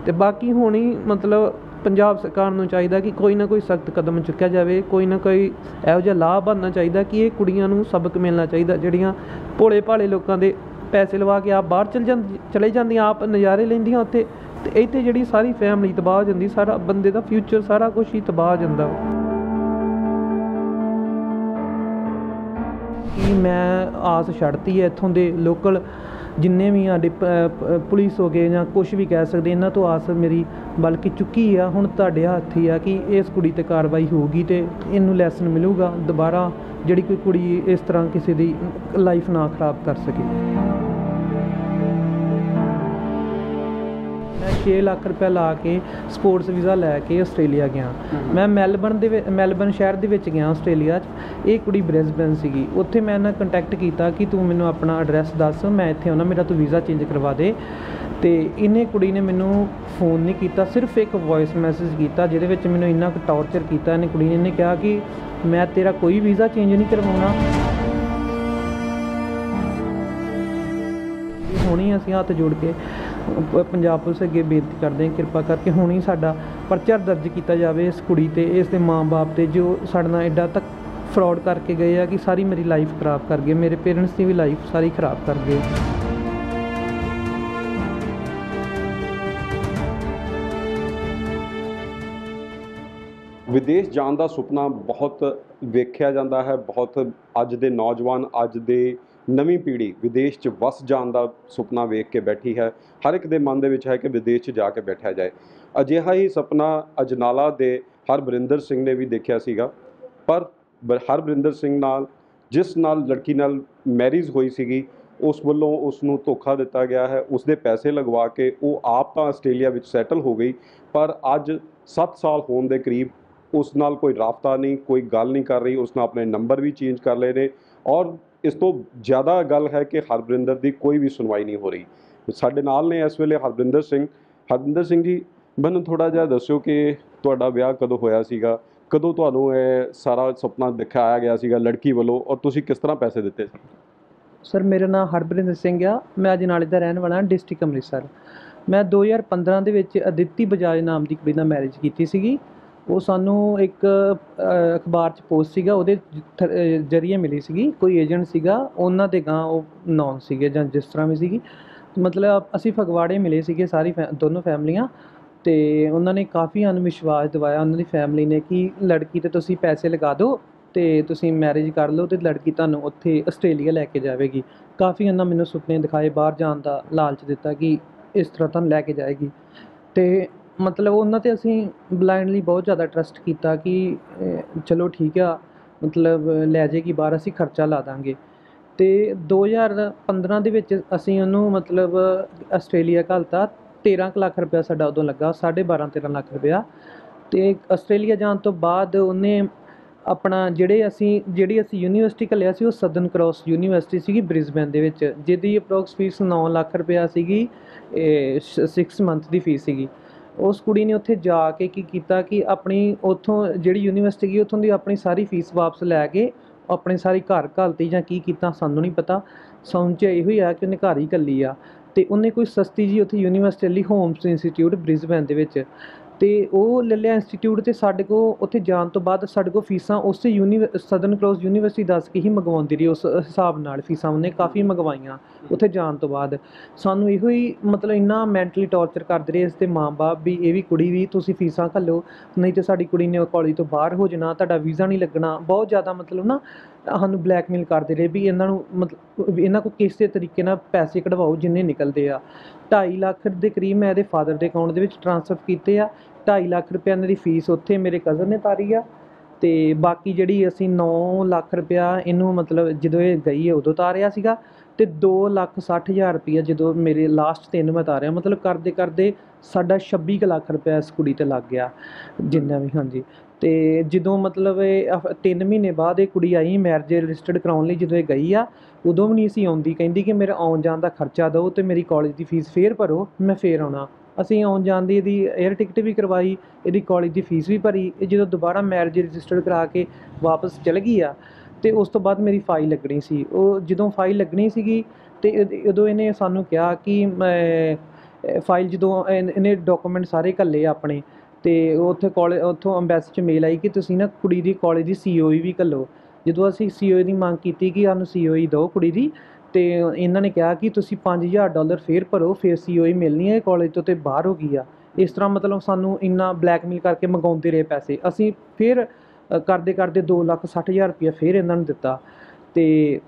ਤੇ ਬਾਕੀ ਹੁਣ ਹੀ ਮਤਲਬ ਪੰਜਾਬ ਸਰਕਾਰ ਨੂੰ ਚਾਹੀਦਾ ਕਿ ਕੋਈ ਨਾ ਕੋਈ ਸਖਤ ਕਦਮ ਚੁੱਕਿਆ ਜਾਵੇ, ਕੋਈ ਨਾ ਕੋਈ ਇਹੋ ਜਿਹਾ ਲਾਭ ਬਣਨਾ ਚਾਹੀਦਾ ਕਿ ਇਹ ਕੁੜੀਆਂ ਨੂੰ ਸਬਕ ਮਿਲਣਾ ਚਾਹੀਦਾ, ਜਿਹੜੀਆਂ ਭੋਲੇ ਭਾਲੇ ਲੋਕਾਂ ਦੇ ਪੈਸੇ ਲਵਾ ਕੇ ਆਪ ਬਾਹਰ ਚਲੇ ਜਾਂਦੀਆਂ, ਆਪ ਨਜ਼ਾਰੇ ਲੈਂਦੀਆਂ ਉੱਥੇ, ਤੇ ਇੱਥੇ ਜਿਹੜੀ ਸਾਰੀ ਫੈਮਿਲੀ ਤਬਾਹ ਹੋ ਜਾਂਦੀ, ਸਾਰਾ ਬੰਦੇ ਦਾ ਫਿਊਚਰ ਸਾਰਾ ਕੁਛ ਹੀ ਤਬਾਹ ਹੋ ਜਾਂਦਾ। ਕਿ ਮੈਂ ਆਸ ਛੱਡਤੀ ਹੈ ਇੱਥੋਂ ਦੇ ਲੋਕਲ ਜਿੰਨੇ ਵੀ ਸਾਡੇ ਪੁਲਿਸ ਹੋ ਗਏ ਜਾਂ ਕੁਛ ਵੀ ਕਹਿ ਸਕਦੇ, ਇਹਨਾਂ ਤੋਂ ਆਸ ਮੇਰੀ ਬਲਕਿ ਚੁੱਕੀ ਆ। ਹੁਣ ਤੁਹਾਡੇ ਹੱਥ ਹੀ ਆ ਕਿ ਇਸ ਕੁੜੀ 'ਤੇ ਕਾਰਵਾਈ ਹੋਊਗੀ ਅਤੇ ਇਹਨੂੰ ਲੈਸਨ ਮਿਲੂਗਾ, ਦੁਬਾਰਾ ਜਿਹੜੀ ਕੋਈ ਕੁੜੀ ਇਸ ਤਰ੍ਹਾਂ ਕਿਸੇ ਦੀ ਲਾਈਫ ਨਾ ਖਰਾਬ ਕਰ ਸਕੇ। ਮੈਂ 6 ਲੱਖ ਰੁਪਏ ਲਾ ਕੇ ਸਪੋਰਟਸ ਵੀਜ਼ਾ ਲੈ ਕੇ ਆਸਟ੍ਰੇਲੀਆ ਗਿਆ। ਮੈਂ ਮੈਲਬਰਨ ਸ਼ਹਿਰ ਦੇ ਵਿੱਚ ਗਿਆ ਆਸਟ੍ਰੇਲੀਆ 'ਚ। ਇਹ ਕੁੜੀ ਬ੍ਰਿਸਬੇਨ ਸੀਗੀ। ਉੱਥੇ ਮੈਂ ਇਹਨਾਂ ਕੰਟੈਕਟ ਕੀਤਾ ਕਿ ਤੂੰ ਮੈਨੂੰ ਆਪਣਾ ਐਡਰੈਸ ਦੱਸ, ਮੈਂ ਇੱਥੇ ਆਉਣਾ, ਮੇਰਾ ਤੂੰ ਵੀਜ਼ਾ ਚੇਂਜ ਕਰਵਾ ਦੇ। ਅਤੇ ਇਹਨੇ ਕੁੜੀ ਨੇ ਮੈਨੂੰ ਫ਼ੋਨ ਨਹੀਂ ਕੀਤਾ, ਸਿਰਫ ਇੱਕ ਵੋਇਸ ਮੈਸੇਜ ਕੀਤਾ ਜਿਹਦੇ ਵਿੱਚ ਮੈਨੂੰ ਇੰਨਾ ਕੁ ਟੌਰਚਰ ਕੀਤਾ ਇਹਨੇ ਕੁੜੀ ਨੇ। ਇਹਨੇ ਕਿਹਾ ਕਿ ਮੈਂ ਤੇਰਾ ਕੋਈ ਵੀਜ਼ਾ ਚੇਂਜ ਨਹੀਂ ਕਰਵਾਉਣਾ। ਹੁਣ ਹੀ ਅਸੀਂ ਹੱਥ ਜੋੜ ਕੇ ਪੰਜਾਬ ਪੁਲਿਸ ਅੱਗੇ ਬੇਨਤੀ ਕਰਦੇ ਹਾਂ, ਕਿਰਪਾ ਕਰਕੇ ਹੁਣ ਹੀ ਸਾਡਾ ਪਰਚਾ ਦਰਜ ਕੀਤਾ ਜਾਵੇ ਇਸ ਕੁੜੀ 'ਤੇ, ਇਸ ਦੇ ਮਾਂ-ਬਾਪ 'ਤੇ, ਜੋ ਸਾਡੇ ਨਾਲ ਐਡਾ ਤੱਕ ਫਰੋਡ ਕਰਕੇ ਗਏ ਆ ਕਿ ਸਾਰੀ ਮੇਰੀ ਲਾਈਫ ਖਰਾਬ ਕਰ ਗਏ, ਮੇਰੇ ਪੇਰੈਂਟਸ ਦੀ ਵੀ ਲਾਈਫ ਸਾਰੀ ਖਰਾਬ ਕਰ ਗਏ। ਵਿਦੇਸ਼ ਜਾਣ ਦਾ ਸੁਪਨਾ ਬਹੁਤ ਵੇਖਿਆ ਜਾਂਦਾ ਹੈ, ਬਹੁਤ ਅੱਜ ਦੇ ਨੌਜਵਾਨ, ਅੱਜ ਦੇ ਨਵੀਂ ਪੀੜ੍ਹੀ ਵਿਦੇਸ਼ 'ਚ ਵਸ ਜਾਣ ਦਾ ਸੁਪਨਾ ਵੇਖ ਕੇ ਬੈਠੀ ਹੈ। ਹਰ ਇੱਕ ਦੇ ਮਨ ਦੇ ਵਿੱਚ ਹੈ ਕਿ ਵਿਦੇਸ਼ 'ਚ ਜਾ ਕੇ ਬੈਠਿਆ ਜਾਏ। ਅਜਿਹਾ ਹੀ ਸੁਪਨਾ ਅਜਨਾਲਾ ਦੇ ਹਰਬਰਿੰਦਰ ਸਿੰਘ ਨੇ ਵੀ ਦੇਖਿਆ ਸੀਗਾ, ਪਰ ਹਰਬਰਿੰਦਰ ਸਿੰਘ ਨਾਲ ਜਿਸ ਨਾਲ ਲੜਕੀ ਨਾਲ ਮੈਰਿਜ ਹੋਈ ਸੀਗੀ, ਉਸ ਵੱਲੋਂ ਉਸ ਨੂੰ ਧੋਖਾ ਦਿੱਤਾ ਗਿਆ ਹੈ। ਉਸ ਦੇ ਪੈਸੇ ਲਗਵਾ ਕੇ ਉਹ ਆਪ ਤਾਂ ਆਸਟ੍ਰੇਲੀਆ ਵਿੱਚ ਸੈਟਲ ਹੋ ਗਈ, ਪਰ ਅੱਜ 7 ਸਾਲ ਹੋਣ ਦੇ ਕਰੀਬ ਉਸ ਨਾਲ ਕੋਈ ਰਾਬਤਾ ਨਹੀਂ, ਕੋਈ ਗੱਲ ਨਹੀਂ ਕਰ ਰਹੀ। ਉਸ ਨੇ ਆਪਣੇ ਨੰਬਰ ਵੀ ਚੇਂਜ ਕਰ ਲਏ ਨੇ, ਔਰ ਇਸ ਤੋਂ ਜ਼ਿਆਦਾ ਗੱਲ ਹੈ ਕਿ ਹਰਬਰਿੰਦਰ ਦੀ ਕੋਈ ਵੀ ਸੁਣਵਾਈ ਨਹੀਂ ਹੋ ਰਹੀ। ਸਾਡੇ ਨਾਲ ਨੇ ਇਸ ਵੇਲੇ ਹਰਬਰਿੰਦਰ ਸਿੰਘ। ਹਰਬਰਿੰਦਰ ਸਿੰਘ ਜੀ, ਮੈਨੂੰ ਥੋੜ੍ਹਾ ਜਿਹਾ ਦੱਸਿਓ ਕਿ ਤੁਹਾਡਾ ਵਿਆਹ ਕਦੋਂ ਹੋਇਆ ਸੀਗਾ, ਕਦੋਂ ਤੁਹਾਨੂੰ ਇਹ ਸਾਰਾ ਸੁਪਨਾ ਦਿਖਾਇਆ ਗਿਆ ਸੀਗਾ ਲੜਕੀ ਵੱਲੋਂ, ਔਰ ਤੁਸੀਂ ਕਿਸ ਤਰ੍ਹਾਂ ਪੈਸੇ ਦਿੱਤੇ ਸੀ? ਸਰ, ਮੇਰਾ ਨਾਮ ਹਰਬਰਿੰਦਰ ਸਿੰਘ ਆ। ਮੈਂ ਅਜਨਾਲੇ ਦਾ ਰਹਿਣ ਵਾਲਾ, ਡਿਸਟ੍ਰਿਕਟ ਅੰਮ੍ਰਿਤਸਰ। ਮੈਂ 2015 ਦੇ ਵਿੱਚ ਅਦਿੱਤੀ ਬਜਾਜ ਨਾਮ ਦੀ ਕੁੜੀ ਨਾਲ ਮੈਰਿਜ ਕੀਤੀ ਸੀਗੀ। ਉਹ ਸਾਨੂੰ ਇੱਕ ਅਖਬਾਰ 'ਚ ਪੋਸਟ ਸੀਗਾ, ਉਹਦੇ ਜ਼ਰੀਏ ਮਿਲੀ ਸੀਗੀ। ਕੋਈ ਏਜੰਟ ਸੀਗਾ, ਉਹਨਾਂ ਦੇ ਗਾਂ ਉਹ ਨੌਨ ਸੀਗੇ ਜਾਂ ਜਿਸ ਤਰ੍ਹਾਂ ਵੀ ਸੀਗੀ। ਮਤਲਬ ਅਸੀਂ ਫਗਵਾੜੇ ਮਿਲੇ ਸੀਗੇ ਸਾਰੀ ਦੋਨੋਂ ਫੈਮਲੀਆਂ, ਅਤੇ ਉਹਨਾਂ ਨੇ ਕਾਫੀ ਸਾਨੂੰ ਵਿਸ਼ਵਾਸ ਦਿਵਾਇਆ, ਉਹਨਾਂ ਦੀ ਫੈਮਿਲੀ ਨੇ, ਕਿ ਲੜਕੀ 'ਤੇ ਤੁਸੀਂ ਪੈਸੇ ਲਗਾ ਦਿਓ ਅਤੇ ਤੁਸੀਂ ਮੈਰਿਜ ਕਰ ਲਓ ਅਤੇ ਲੜਕੀ ਤੁਹਾਨੂੰ ਉੱਥੇ ਆਸਟ੍ਰੇਲੀਆ ਲੈ ਕੇ ਜਾਵੇਗੀ। ਕਾਫੀ ਉਹਨਾਂ ਮੈਨੂੰ ਸੁਪਨੇ ਦਿਖਾਏ, ਬਾਹਰ ਜਾਣ ਦਾ ਲਾਲਚ ਦਿੱਤਾ ਕਿ ਇਸ ਤਰ੍ਹਾਂ ਤੁਹਾਨੂੰ ਲੈ ਕੇ ਜਾਏਗੀ। ਅਤੇ ਮਤਲਬ ਉਹਨਾਂ 'ਤੇ ਅਸੀਂ ਬਲਾਈਂਡਲੀ ਬਹੁਤ ਜ਼ਿਆਦਾ ਟਰੱਸਟ ਕੀਤਾ ਕਿ ਚਲੋ ਠੀਕ ਆ, ਮਤਲਬ ਲੈ ਜਾਏਗੀ ਬਾਹਰ, ਅਸੀਂ ਖਰਚਾ ਲਾ ਦਾਂਗੇ। ਅਤੇ 2015 ਦੇ ਵਿੱਚ ਅਸੀਂ ਉਹਨੂੰ ਮਤਲਬ ਆਸਟ੍ਰੇਲੀਆ ਘੱਲਤਾ। 13 ਕੁ ਲੱਖ ਰੁਪਇਆ ਸਾਡਾ ਉਦੋਂ ਲੱਗਾ, 12.5-13 ਲੱਖ ਰੁਪਇਆ। ਅਤੇ ਆਸਟ੍ਰੇਲੀਆ ਜਾਣ ਤੋਂ ਬਾਅਦ ਉਹਨੇ ਆਪਣਾ ਜਿਹੜੀ ਅਸੀਂ ਯੂਨੀਵਰਸਿਟੀ ਘੱਲਿਆ ਸੀ, ਉਹ ਸਦਰਨ ਕ੍ਰਾਸ ਯੂਨੀਵਰਸਿਟੀ ਸੀਗੀ ਬ੍ਰਿਸਬੇਨ ਦੇ ਵਿੱਚ, ਜਿਹਦੀ ਅਪਰੋਕਸ ਫੀਸ 9 ਲੱਖ ਰੁਪਇਆ ਸੀਗੀ। 6 ਮੰਥ ਦੀ ਫੀਸ ਸੀਗੀ। ਉਸ ਕੁੜੀ ਨੇ ਉੱਥੇ ਜਾ ਕੇ ਕੀ ਕੀਤਾ ਕਿ ਆਪਣੀ ਉੱਥੋਂ ਜਿਹੜੀ ਯੂਨੀਵਰਸਿਟੀ ਗਈ, ਉੱਥੋਂ ਦੀ ਆਪਣੀ ਸਾਰੀ ਫੀਸ ਵਾਪਸ ਲੈ ਕੇ ਆਪਣੇ ਸਾਰੀ ਘਰ ਘੱਲਤੀ, ਜਾਂ ਕੀ ਕੀਤਾ ਸਾਨੂੰ ਨਹੀਂ ਪਤਾ। ਸਾਨੂੰ 'ਚ ਇਹੋ ਹੀ ਆ ਕਿ ਉਹਨੇ ਘਰ ਹੀ ਘੱਲੀ ਆ। ਅਤੇ ਉਹਨੇ ਕੋਈ ਸਸਤੀ ਜੀ ਉੱਥੇ ਯੂਨੀਵਰਸਿਟੀ ਲਈ ਹੋਮਸ ਇੰਸਟੀਚਿਊਟ ਬ੍ਰਿਸਬੇਨ ਦੇ ਵਿੱਚ, ਅਤੇ ਉਹ ਲੈ ਲਿਆ ਇੰਸਟੀਚਿਊਟ। ਅਤੇ ਸਾਡੇ ਕੋਲ ਉੱਥੇ ਜਾਣ ਤੋਂ ਬਾਅਦ ਸਾਡੇ ਕੋਲ ਫੀਸਾਂ ਉਸੇ ਸਦਰਨ ਕ੍ਰਾਸ ਯੂਨੀਵਰਸਿਟੀ ਦੱਸ ਕੇ ਹੀ ਮੰਗਵਾਉਂਦੀ ਰਹੀ। ਉਸ ਹਿਸਾਬ ਨਾਲ ਫੀਸਾਂ ਉਹਨੇ ਕਾਫੀ ਮੰਗਵਾਈਆਂ। ਉੱਥੇ ਜਾਣ ਤੋਂ ਬਾਅਦ ਸਾਨੂੰ ਇਹੋ ਹੀ ਮਤਲਬ ਇੰਨਾ ਮੈਂਟਲੀ ਟੌਰਚਰ ਕਰਦੇ ਰਹੇ ਇਸ ਦੇ ਮਾਂ-ਬਾਪ ਵੀ, ਇਹ ਵੀ ਕੁੜੀ ਵੀ, ਤੁਸੀਂ ਫੀਸਾਂ ਘੱਲੋ, ਨਹੀਂ ਤਾਂ ਸਾਡੀ ਕੁੜੀ ਨੇ ਕਾਲਜ ਤੋਂ ਬਾਹਰ ਹੋ ਜਾਣਾ, ਤੁਹਾਡਾ ਵੀਜ਼ਾ ਨਹੀਂ ਲੱਗਣਾ। ਬਹੁਤ ਜ਼ਿਆਦਾ ਮਤਲਬ ਨਾ ਸਾਨੂੰ ਬਲੈਕਮੇਲ ਕਰਦੇ ਰਹੇ ਵੀ ਇਹਨਾਂ ਨੂੰ ਮਤਲਬ ਇਹਨਾਂ ਕੋਲ ਕਿਸੇ ਤਰੀਕੇ ਨਾਲ ਪੈਸੇ ਕਢਵਾਓ ਜਿੰਨੇ ਨਿਕਲਦੇ ਆ। 2.5 ਲੱਖ ਦੇ ਕਰੀਬ ਮੈਂ ਇਹਦੇ ਫਾਦਰ ਦੇ ਅਕਾਊਂਟ ਦੇ ਵਿੱਚ ਟ੍ਰਾਂਸਫਰ ਕੀਤੇ ਆ। 2.5 ਲੱਖ ਰੁਪਇਆ ਇਹਨਾਂ ਦੀ ਫੀਸ ਉੱਥੇ ਮੇਰੇ ਕਜ਼ਨ ਨੇ ਤਾਰੀ ਆ, ਅਤੇ ਬਾਕੀ ਜਿਹੜੀ ਅਸੀਂ 9 ਲੱਖ ਰੁਪਇਆ ਇਹਨੂੰ ਮਤਲਬ ਜਦੋਂ ਇਹ ਗਈ ਹੈ ਉਦੋਂ ਤਾਰਿਆ ਸੀਗਾ, ਅਤੇ 2,60,000 ਰੁਪਈਆ ਜਦੋਂ ਮੇਰੇ ਲਾਸਟ 3 ਮੈਂ ਤਾਰਿਆ। ਮਤਲਬ ਕਰਦੇ ਕਰਦੇ ਸਾਡਾ 26 ਕੁ ਲੱਖ ਰੁਪਇਆ ਇਸ ਕੁੜੀ 'ਤੇ ਲੱਗ ਗਿਆ ਜਿੰਨਾ ਵੀ। ਹਾਂਜੀ। ਅਤੇ ਜਦੋਂ ਮਤਲਬ ਇਹ 3 ਮਹੀਨੇ ਬਾਅਦ ਇਹ ਕੁੜੀ ਆਈ ਮੈਰਿਜ ਰਜਿਸਟਰਡ ਕਰਾਉਣ ਲਈ, ਜਦੋਂ ਇਹ ਗਈ ਆ ਉਦੋਂ ਵੀ ਨਹੀਂ ਸੀ ਆਉਂਦੀ। ਕਹਿੰਦੀ ਕਿ ਮੇਰਾ ਆਉਣ ਜਾਣ ਦਾ ਖਰਚਾ ਦਿਓ ਅਤੇ ਮੇਰੀ ਕਾਲਜ ਦੀ ਫੀਸ ਫੇਰ ਭਰੋ, ਮੈਂ ਫੇਰ ਆਉਣਾ। ਅਸੀਂ ਆਉਣ ਜਾਣ ਦੀ ਇਹਦੀ ਏਅਰ ਟਿਕਟ ਵੀ ਕਰਵਾਈ, ਇਹਦੀ ਕਾਲਜ ਦੀ ਫੀਸ ਵੀ ਭਰੀ। ਇਹ ਜਦੋਂ ਦੁਬਾਰਾ ਮੈਰਿਜ ਰਜਿਸਟਰਡ ਕਰਾ ਕੇ ਵਾਪਸ ਚਲ ਗਈ ਆ, ਅਤੇ ਉਸ ਤੋਂ ਬਾਅਦ ਮੇਰੀ ਫਾਈਲ ਲੱਗਣੀ ਸੀ। ਉਹ ਜਦੋਂ ਫਾਈਲ ਲੱਗਣੀ ਸੀਗੀ ਅਤੇ ਉਦੋਂ ਇਹਨੇ ਸਾਨੂੰ ਕਿਹਾ ਕਿ ਫਾਈਲ ਜਦੋਂ ਇਹਨੇ ਡਾਕੂਮੈਂਟ ਸਾਰੇ ਘੱਲੇ ਆਪਣੇ, ਅਤੇ ਉੱਥੇ ਕਾਲਜ ਉੱਥੋਂ ਅੰਬੈਸੀ 'ਚ ਮੇਲ ਆਈ ਕਿ ਤੁਸੀਂ ਨਾ ਕੁੜੀ ਦੀ ਕਾਲਜ ਦੀ COE ਵੀ ਘੱਲੋ। ਜਦੋਂ ਅਸੀਂ COE ਦੀ ਮੰਗ ਕੀਤੀ ਕਿ ਸਾਨੂੰ COE ਦਿਓ ਕੁੜੀ ਦੀ, ਅਤੇ ਇਹਨਾਂ ਨੇ ਕਿਹਾ ਕਿ ਤੁਸੀਂ $5000 ਫੇਰ ਭਰੋ, ਫਿਰ COE ਮਿਲਣੀ ਹੈ, ਕਾਲਜ ਤੋਂ ਤਾਂ ਬਾਹਰ ਹੋ ਗਈ ਆ। ਇਸ ਤਰ੍ਹਾਂ ਮਤਲਬ ਸਾਨੂੰ ਇੰਨਾ ਬਲੈਕਮੇਲ ਕਰਕੇ ਮੰਗਾਉਂਦੇ ਰਹੇ ਪੈਸੇ। ਅਸੀਂ ਫਿਰ ਕਰਦੇ ਕਰਦੇ 2,60,000 ਰੁਪਇਆ ਫਿਰ ਇਹਨਾਂ ਨੂੰ ਦਿੱਤਾ। ਅਤੇ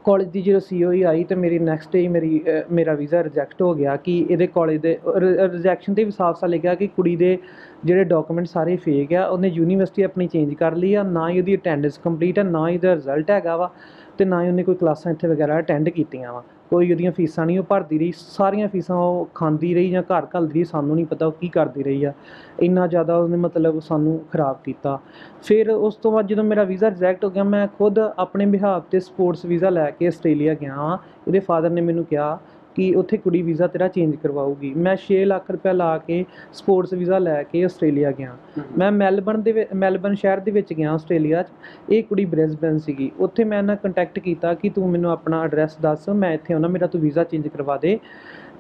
ਕਾਲਜ ਦੀ ਜਦੋਂ COE ਆਈ ਤਾਂ ਮੇਰੀ ਨੈਕਸਟ ਡੇ ਮੇਰਾ ਵੀਜ਼ਾ ਰਿਜੈਕਟ ਹੋ ਗਿਆ ਕਿ ਇਹਦੇ ਕਾਲਜ ਦੇ ਰਿਜੈਕਸ਼ਨ 'ਤੇ ਵੀ ਸਾਫ਼ ਲਿਖਿਆ ਕਿ ਕੁੜੀ ਦੇ ਜਿਹੜੇ ਡਾਕੂਮੈਂਟ ਸਾਰੇ ਫੇਕ ਆ। ਉਹਨੇ ਯੂਨੀਵਰਸਿਟੀ ਆਪਣੀ ਚੇਂਜ ਕਰ ਲਈ ਆ, ਨਾ ਹੀ ਉਹਦੀ ਅਟੈਂਡੈਂਸ ਕੰਪਲੀਟ ਹੈ, ਨਾ ਹੀ ਉਹਦਾ ਰਿਜ਼ਲਟ ਹੈਗਾ ਵਾ, ਅਤੇ ਨਾ ਹੀ ਉਹਨੇ ਕੋਈ ਕਲਾਸਾਂ ਇੱਥੇ ਵਗੈਰਾ ਅਟੈਂਡ ਕੀਤੀਆਂ ਵਾ। ਕੋਈ ਉਹਦੀਆਂ ਫੀਸਾਂ ਨਹੀਂ ਉਹ ਭਰਦੀ ਰਹੀ, ਸਾਰੀਆਂ ਫੀਸਾਂ ਉਹ ਖਾਂਦੀ ਰਹੀ ਜਾਂ ਘਰ ਘੱਲਦੀ ਰਹੀ, ਸਾਨੂੰ ਨਹੀਂ ਪਤਾ ਉਹ ਕੀ ਕਰਦੀ ਰਹੀ ਆ। ਇੰਨਾ ਜ਼ਿਆਦਾ ਉਹਨੇ ਮਤਲਬ ਸਾਨੂੰ ਖਰਾਬ ਕੀਤਾ। ਫਿਰ ਉਸ ਤੋਂ ਬਾਅਦ ਜਦੋਂ ਮੇਰਾ ਵੀਜ਼ਾ ਰਿਜੈਕਟ ਹੋ ਗਿਆ, ਮੈਂ ਖੁਦ ਆਪਣੇ ਬਿਹਾਫ 'ਤੇ ਸਪੋਰਟਸ ਵੀਜ਼ਾ ਲੈ ਕੇ ਆਸਟ੍ਰੇਲੀਆ ਗਿਆ ਹਾਂ। ਇਹਦੇ ਫਾਦਰ ਨੇ ਮੈਨੂੰ ਕਿਹਾ ਕਿ ਉੱਥੇ ਕੁੜੀ ਵੀਜ਼ਾ ਤੇਰਾ ਚੇਂਜ ਕਰਵਾਊਗੀ। ਮੈਂ 6 ਲੱਖ ਰੁਪਇਆ ਲਾ ਕੇ ਸਪੋਰਟਸ ਵੀਜ਼ਾ ਲੈ ਕੇ ਆਸਟ੍ਰੇਲੀਆ ਗਿਆ। ਮੈਂ ਮੈਲਬਰਨ ਸ਼ਹਿਰ ਦੇ ਵਿੱਚ ਗਿਆ ਆਸਟ੍ਰੇਲੀਆ 'ਚ। ਇਹ ਕੁੜੀ ਬ੍ਰਿਸਬੇਨ ਸੀਗੀ। ਉੱਥੇ ਮੈਂ ਇਹਨਾਂ ਕੰਟੈਕਟ ਕੀਤਾ ਕਿ ਤੂੰ ਮੈਨੂੰ ਆਪਣਾ ਐਡਰੈਸ ਦੱਸ, ਮੈਂ ਇੱਥੇ ਆਉਣਾ, ਮੇਰਾ ਤੂੰ ਵੀਜ਼ਾ ਚੇਂਜ ਕਰਵਾ ਦੇ।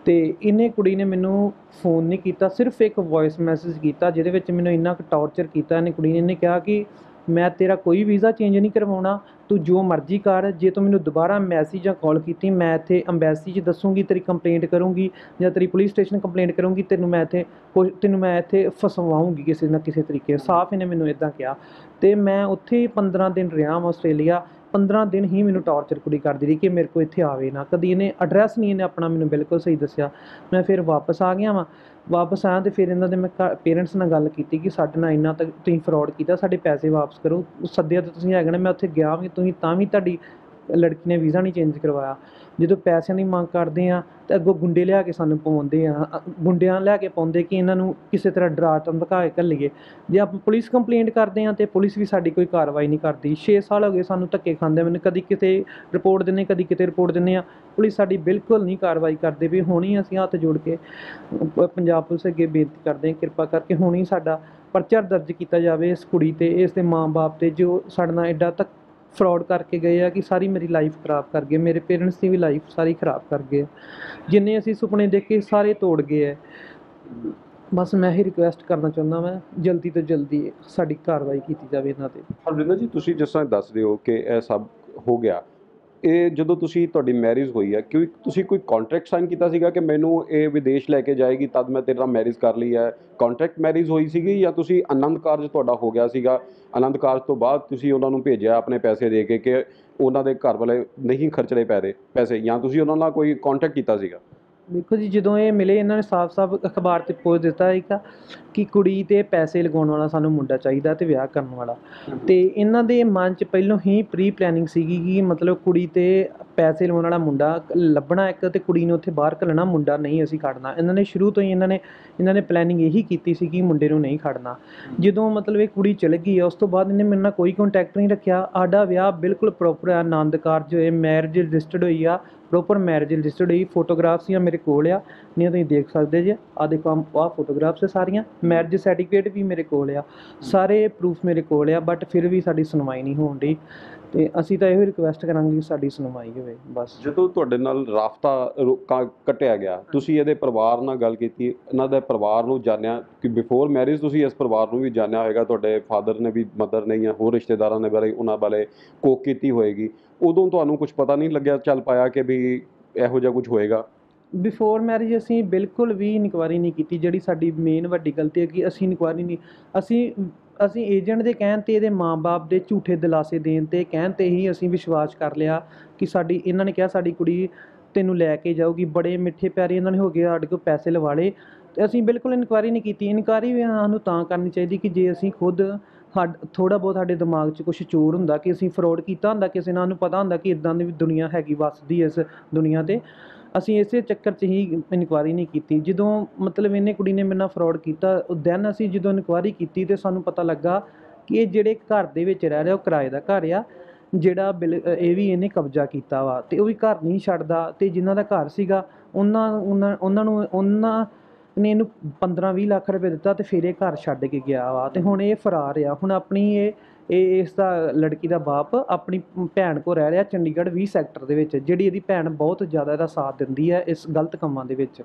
ਅਤੇ ਇਹਨੇ ਕੁੜੀ ਨੇ ਮੈਨੂੰ ਫ਼ੋਨ ਨਹੀਂ ਕੀਤਾ, ਸਿਰਫ ਇੱਕ ਵੋਇਸ ਮੈਸੇਜ ਕੀਤਾ ਜਿਹਦੇ ਵਿੱਚ ਮੈਨੂੰ ਇੰਨਾ ਕੁ ਟੌਰਚਰ ਕੀਤਾ ਇਹਨੇ ਕੁੜੀ ਨੇ। ਇਹਨੇ ਕਿਹਾ ਕਿ ਮੈਂ ਤੇਰਾ ਕੋਈ ਵੀਜ਼ਾ ਚੇਂਜ ਨਹੀਂ ਕਰਵਾਉਣਾ, ਤੂੰ ਜੋ ਮਰਜ਼ੀ ਕਰ, ਜੇ ਤੂੰ ਮੈਨੂੰ ਦੁਬਾਰਾ ਮੈਸੇਜ ਜਾਂ ਕਾਲ ਕੀਤੀ ਮੈਂ ਇੱਥੇ ਅੰਬੈਸੀ 'ਚ ਦੱਸੂਗੀ, ਤੇਰੀ ਕੰਪਲੇਂਟ ਕਰੂੰਗੀ ਜਾਂ ਤੇਰੀ ਪੁਲਿਸ ਸਟੇਸ਼ਨ ਕੰਪਲੇਂਟ ਕਰੂੰਗੀ, ਤੈਨੂੰ ਮੈਂ ਇੱਥੇ ਫਸਵਾਉਂਗੀ ਕਿਸੇ ਨਾ ਕਿਸੇ ਤਰੀਕੇ। ਸਾਫ਼ ਇਹਨੇ ਮੈਨੂੰ ਇੱਦਾਂ ਕਿਹਾ। ਅਤੇ ਮੈਂ ਉੱਥੇ 15 ਦਿਨ ਰਿਹਾ ਵਾਂ ਆਸਟ੍ਰੇਲੀਆ। 15 ਦਿਨ ਹੀ ਮੈਨੂੰ ਟੌਰਚਰ ਕੁੜੀ ਕਰਦੀ ਰਹੀ ਕਿ ਮੇਰੇ ਕੋਲ ਇੱਥੇ ਆਵੇ ਨਾ। ਕਦੀ ਇਹਨੇ ਐਡਰੈਸ ਨਹੀਂ ਇਹਨੇ ਆਪਣਾ ਮੈਨੂੰ ਬਿਲਕੁਲ ਸਹੀ ਦੱਸਿਆ। ਮੈਂ ਫਿਰ ਵਾਪਸ ਆ ਗਿਆ ਵਾਂ। ਵਾਪਸ ਆਇਆ ਅਤੇ ਫਿਰ ਇਹਨਾਂ ਦੇ ਮੈਂ ਪੇਰੈਂਟਸ ਨਾਲ ਗੱਲ ਕੀਤੀ ਕਿ ਸਾਡੇ ਨਾਲ ਇੰਨਾ ਤੱਕ ਤੁਸੀਂ ਫਰੋਡ ਕੀਤਾ, ਸਾਡੇ ਪੈਸੇ ਵਾਪਸ ਕਰੋ। ਸੱਦਿਆ ਤਾਂ ਤੁਸੀਂ ਹੈਗੇ ਨੇ, ਮੈਂ ਉੱਥੇ ਗਿਆ ਵੀ, ਤੁਸੀਂ ਤਾਂ ਵੀ ਤੁਹਾਡੀ ਲੜਕੀ ਨੇ ਵੀਜ਼ਾ ਨਹੀਂ ਚੇਂਜ ਕਰਵਾਇਆ। ਜਦੋਂ ਪੈਸਿਆਂ ਦੀ ਮੰਗ ਕਰਦੇ ਆ ਤਾਂ ਅੱਗੋਂ ਗੁੰਡੇ ਲਿਆ ਕੇ ਸਾਨੂੰ ਪਵਾਉਂਦੇ ਆ, ਗੁੰਡਿਆਂ ਲਿਆ ਕੇ ਪਾਉਂਦੇ ਕਿ ਇਹਨਾਂ ਨੂੰ ਕਿਸੇ ਤਰ੍ਹਾਂ ਡਰਾ ਧਮਕਾ ਕੇ ਘੱਲੀਏ। ਜੇ ਆਪਾਂ ਪੁਲਿਸ ਕੰਪਲੇਂਟ ਕਰਦੇ ਹਾਂ ਤਾਂ ਪੁਲਿਸ ਵੀ ਸਾਡੀ ਕੋਈ ਕਾਰਵਾਈ ਨਹੀਂ ਕਰਦੀ। 6 ਸਾਲ ਹੋ ਗਏ ਸਾਨੂੰ ਧੱਕੇ ਖਾਂਦੇ, ਮੈਨੂੰ ਕਦੀ ਕਿਤੇ ਰਿਪੋਰਟ ਦਿੰਦੇ, ਕਦੀ ਕਿਤੇ ਰਿਪੋਰਟ ਦਿੰਦੇ ਆ, ਪੁਲਿਸ ਸਾਡੀ ਬਿਲਕੁਲ ਨਹੀਂ ਕਾਰਵਾਈ ਕਰਦੇ ਵੀ। ਹੁਣ ਹੀ ਅਸੀਂ ਹੱਥ ਜੋੜ ਕੇ ਪੰਜਾਬ ਪੁਲਿਸ ਅੱਗੇ ਬੇਨਤੀ ਕਰਦੇ ਹਾਂ, ਕਿਰਪਾ ਕਰਕੇ ਹੁਣ ਹੀ ਸਾਡਾ ਪਰਚਾ ਦਰਜ ਕੀਤਾ ਜਾਵੇ ਇਸ ਕੁੜੀ 'ਤੇ, ਇਸ ਦੇ ਮਾਂ-ਬਾਪ 'ਤੇ, ਜੋ ਸਾਡੇ ਨਾਲ ਐਡਾ ਤੱਕ ਫਰੋਡ ਕਰਕੇ ਗਏ ਆ ਕਿ ਸਾਰੀ ਮੇਰੀ ਲਾਈਫ ਖ਼ਰਾਬ ਕਰ ਗਏ, ਮੇਰੇ ਪੇਰੈਂਟਸ ਦੀ ਵੀ ਲਾਈਫ ਸਾਰੀ ਖ਼ਰਾਬ ਕਰ ਗਏ। ਜਿੰਨੇ ਅਸੀਂ ਸੁਪਨੇ ਦੇਖੇ ਸਾਰੇ ਤੋੜ ਗਏ ਹੈ। ਬਸ ਮੈਂ ਇਹ ਰਿਕੁਐਸਟ ਕਰਨਾ ਚਾਹੁੰਦਾ, ਮੈਂ ਜਲਦੀ ਤੋਂ ਜਲਦੀ ਸਾਡੀ ਕਾਰਵਾਈ ਕੀਤੀ ਜਾਵੇ ਇਹਨਾਂ 'ਤੇ। ਹਰਵਿੰਦਰ ਜੀ, ਤੁਸੀਂ ਜਿਸ ਤਰ੍ਹਾਂ ਦੱਸ ਰਹੇ ਹੋ ਕਿ ਇਹ ਸਭ ਹੋ ਗਿਆ, ਇਹ ਜਦੋਂ ਤੁਹਾਡੀ ਮੈਰਿਜ ਹੋਈ ਹੈ, ਕਿਉਂਕਿ ਤੁਸੀਂ ਕੋਈ ਕੰਟਰੈਕਟ ਸਾਈਨ ਕੀਤਾ ਸੀਗਾ ਕਿ ਮੈਨੂੰ ਇਹ ਵਿਦੇਸ਼ ਲੈ ਕੇ ਜਾਏਗੀ ਤਦ ਮੈਂ ਤੇਰੇ ਨਾਲ ਮੈਰਿਜ ਕਰ ਲਈ ਹੈ? ਕੰਟਰੈਕਟ ਮੈਰਿਜ ਹੋਈ ਸੀਗੀ ਜਾਂ ਤੁਸੀਂ ਆਨੰਦ ਕਾਰਜ ਤੁਹਾਡਾ ਹੋ ਗਿਆ ਸੀਗਾ, ਆਨੰਦ ਕਾਰਜ ਤੋਂ ਬਾਅਦ ਤੁਸੀਂ ਉਹਨਾਂ ਨੂੰ ਭੇਜਿਆ ਆਪਣੇ ਪੈਸੇ ਦੇ ਕੇ ਕਿ ਉਹਨਾਂ ਦੇ ਘਰ ਵਾਲੇ ਨਹੀਂ ਖਰਚਣੇ ਪੈਸੇ, ਜਾਂ ਤੁਸੀਂ ਉਹਨਾਂ ਨਾਲ ਕੋਈ ਕੰਟੈਕਟ ਕੀਤਾ ਸੀਗਾ? ਦੇਖੋ ਜੀ, ਜਦੋਂ ਇਹ ਮਿਲੇ ਇਹਨਾਂ ਨੇ ਸਾਫ਼-ਸਾਫ਼ ਅਖਬਾਰ 'ਤੇ ਪੋਸਟ ਦਿੱਤਾ ਸੀਗਾ ਕਿ ਕੁੜੀ 'ਤੇ ਪੈਸੇ ਲਗਾਉਣ ਵਾਲਾ ਸਾਨੂੰ ਮੁੰਡਾ ਚਾਹੀਦਾ ਅਤੇ ਵਿਆਹ ਕਰਨ ਵਾਲਾ। ਅਤੇ ਇਹਨਾਂ ਦੇ ਮਨ 'ਚ ਪਹਿਲੋਂ ਹੀ ਪ੍ਰੀ ਪਲੈਨਿੰਗ ਸੀਗੀ ਕਿ ਮਤਲਬ ਕੁੜੀ 'ਤੇ ਪੈਸੇ ਲਗਾਉਣ ਵਾਲਾ ਮੁੰਡਾ ਲੱਭਣਾ ਇੱਕ, ਅਤੇ ਕੁੜੀ ਨੂੰ ਉੱਥੇ ਬਾਹਰ ਘੱਲਣਾ, ਮੁੰਡਾ ਨਹੀਂ ਅਸੀਂ ਖੜਨਾ। ਇਹਨਾਂ ਨੇ ਸ਼ੁਰੂ ਤੋਂ ਹੀ ਇਹਨਾਂ ਨੇ ਪਲੈਨਿੰਗ ਇਹੀ ਕੀਤੀ ਸੀ ਕਿ ਮੁੰਡੇ ਨੂੰ ਨਹੀਂ ਖੜਨਾ। ਜਦੋਂ ਮਤਲਬ ਇਹ ਕੁੜੀ ਚਲ ਗਈ ਆ, ਉਸ ਤੋਂ ਬਾਅਦ ਇਹਨੇ ਮੇਰੇ ਨਾਲ ਕੋਈ ਕੰਟੈਕਟ ਨਹੀਂ ਰੱਖਿਆ। ਸਾਡਾ ਵਿਆਹ ਬਿਲਕੁਲ ਪ੍ਰੋਪਰ ਆ, ਆਨੰਦ ਕਾਰਜ ਹੋਏ, ਮੈਰਿਜ ਰਜਿਸਟਰਡ ਹੋਈ ਆ, ਪ੍ਰੋਪਰ ਮੈਰਿਜ ਰਜਿਸਟਰਡ ਹੋਈ। ਫੋਟੋਗ੍ਰਾਫਸ ਹੀ ਮੇਰੇ ਕੋਲ ਆ, ਨਹੀਂ ਤੁਸੀਂ ਦੇਖ ਸਕਦੇ ਜੇ, ਆਹ ਦੇਖੋ ਆਹ ਫੋਟੋਗ੍ਰਾਫਸ ਸਾਰੀਆਂ, ਮੈਰਿਜ ਸਰਟੀਫਿਕੇਟ ਵੀ ਮੇਰੇ ਕੋਲ ਆ, ਸਾਰੇ ਪ੍ਰੂਫ ਮੇਰੇ ਕੋਲ ਆ। ਬਟ ਫਿਰ ਵੀ ਸਾਡੀ ਸੁਣਵਾਈ ਨਹੀਂ ਹੋਣ ਡਈ, ਅਤੇ ਅਸੀਂ ਤਾਂ ਇਹੋ ਰਿਕੁਐਸਟ ਕਰਾਂਗੇ ਕਿ ਸਾਡੀ ਸੁਣਵਾਈ ਹੋਵੇ ਬਸ। ਜਦੋਂ ਤੁਹਾਡੇ ਨਾਲ ਰਾਬਤਾ ਕੱਟਿਆ ਗਿਆ, ਤੁਸੀਂ ਇਹਦੇ ਪਰਿਵਾਰ ਨਾਲ ਗੱਲ ਕੀਤੀ, ਇਹਨਾਂ ਦੇ ਪਰਿਵਾਰ ਨੂੰ ਜਾਣਿਆ ਕਿ ਬਿਫੋਰ ਮੈਰਿਜ ਤੁਸੀਂ ਇਸ ਪਰਿਵਾਰ ਨੂੰ ਵੀ ਜਾਣਿਆ ਹੋਏਗਾ, ਤੁਹਾਡੇ ਫਾਦਰ ਨੇ ਵੀ, ਮਦਰ ਨੇ ਜਾਂ ਹੋਰ ਰਿਸ਼ਤੇਦਾਰਾਂ ਨੇ ਬਾਰੇ ਉਹਨਾਂ ਬਾਰੇ ਕੋਕ ਕੀਤੀ ਹੋਏਗੀ, ਉਦੋਂ ਤੁਹਾਨੂੰ ਕੁਝ ਪਤਾ ਨਹੀਂ ਲੱਗਿਆ ਚੱਲ ਪਾਇਆ ਕਿ ਵੀ ਇਹੋ ਜਿਹਾ ਕੁਝ ਹੋਏਗਾ? ਬਿਫੋਰ ਮੈਰਿਜ ਅਸੀਂ ਬਿਲਕੁਲ ਵੀ ਇਨਕੁਆਇਰੀ ਨਹੀਂ ਕੀਤੀ। ਜਿਹੜੀ ਸਾਡੀ ਮੇਨ ਵੱਡੀ ਗਲਤੀ ਹੈ ਕਿ ਅਸੀਂ ਇਨਕੁਆਇਰੀ ਨਹੀਂ, ਅਸੀਂ ਏਜੰਟ ਦੇ ਕਹਿਣ 'ਤੇ, ਇਹਦੇ ਮਾਂ-ਬਾਪ ਦੇ ਝੂਠੇ ਦਿਲਾਸੇ ਦੇਣ 'ਤੇ, ਕਹਿਣ 'ਤੇ ਹੀ ਅਸੀਂ ਵਿਸ਼ਵਾਸ ਕਰ ਲਿਆ ਕਿ ਇਹਨਾਂ ਨੇ ਕਿਹਾ ਸਾਡੀ ਕੁੜੀ ਤੈਨੂੰ ਲੈ ਕੇ ਜਾਊਗੀ। ਬੜੇ ਮਿੱਠੇ ਪਿਆਰੇ ਇਹਨਾਂ ਨੇ ਹੋ ਗਏ, ਸਾਡੇ ਕੋਲ ਪੈਸੇ ਲਵਾ ਲਏ, ਅਤੇ ਅਸੀਂ ਬਿਲਕੁਲ ਇਨਕੁਆਇਰੀ ਨਹੀਂ ਕੀਤੀ। ਇਨਕੁਆਇਰੀ ਵੀ ਸਾਨੂੰ ਤਾਂ ਕਰਨੀ ਚਾਹੀਦੀ ਕਿ ਜੇ ਅਸੀਂ ਖੁਦ ਥੋੜ੍ਹਾ ਬਹੁਤ ਸਾਡੇ ਦਿਮਾਗ 'ਚ ਕੁਛ ਚੋਰ ਹੁੰਦਾ ਕਿ ਅਸੀਂ ਫਰੋਡ ਕੀਤਾ ਹੁੰਦਾ ਕਿਸੇ ਨਾਲ, ਸਾਨੂੰ ਪਤਾ ਹੁੰਦਾ ਕਿ ਇੱਦਾਂ ਦੀ ਵੀ ਦੁਨੀਆ ਹੈਗੀ, ਵੱਸਦੀ ਇਸ ਦੁਨੀਆ 'ਤੇ, ਅਸੀਂ ਇਸੇ ਚੱਕਰ 'ਚ ਹੀ ਇਨਕੁਆਇਰੀ ਨਹੀਂ ਕੀਤੀ। ਜਦੋਂ ਮਤਲਬ ਇਹਨੇ ਕੁੜੀ ਨੇ ਮੇਰੇ ਨਾਲ ਫਰੋਡ ਕੀਤਾ, ਦੈਨ ਅਸੀਂ ਜਦੋਂ ਇਨਕੁਆਇਰੀ ਕੀਤੀ ਤਾਂ ਸਾਨੂੰ ਪਤਾ ਲੱਗਾ ਕਿ ਇਹ ਜਿਹੜੇ ਘਰ ਦੇ ਵਿੱਚ ਰਹਿ ਰਿਹਾ ਉਹ ਕਿਰਾਏ ਦਾ ਘਰ ਆ, ਜਿਹੜਾ ਇਹ ਵੀ ਇਹਨੇ ਕਬਜ਼ਾ ਕੀਤਾ ਵਾ, ਅਤੇ ਉਹ ਵੀ ਘਰ ਨਹੀਂ ਛੱਡਦਾ। ਅਤੇ ਜਿਨ੍ਹਾਂ ਦਾ ਘਰ ਸੀਗਾ ਉਹਨਾਂ ਨੇ ਇਹਨੂੰ 15-20 ਲੱਖ ਰੁਪਏ ਦਿੱਤਾ ਅਤੇ ਫਿਰ ਇਹ ਘਰ ਛੱਡ ਕੇ ਗਿਆ ਵਾ, ਅਤੇ ਹੁਣ ਇਹ ਫਰਾਰ ਆ। ਹੁਣ ਆਪਣੀ ਇਸ ਦਾ ਲੜਕੀ ਦਾ ਬਾਪ ਆਪਣੀ ਭੈਣ ਕੋਲ ਰਹਿ ਰਿਹਾ ਚੰਡੀਗੜ੍ਹ 20 ਸੈਕਟਰ ਦੇ ਵਿੱਚ, ਜਿਹੜੀ ਇਹਦੀ ਭੈਣ ਬਹੁਤ ਜ਼ਿਆਦਾ ਇਹਦਾ ਸਾਥ ਦਿੰਦੀ ਹੈ ਇਸ ਗਲਤ ਕੰਮਾਂ ਦੇ ਵਿੱਚ।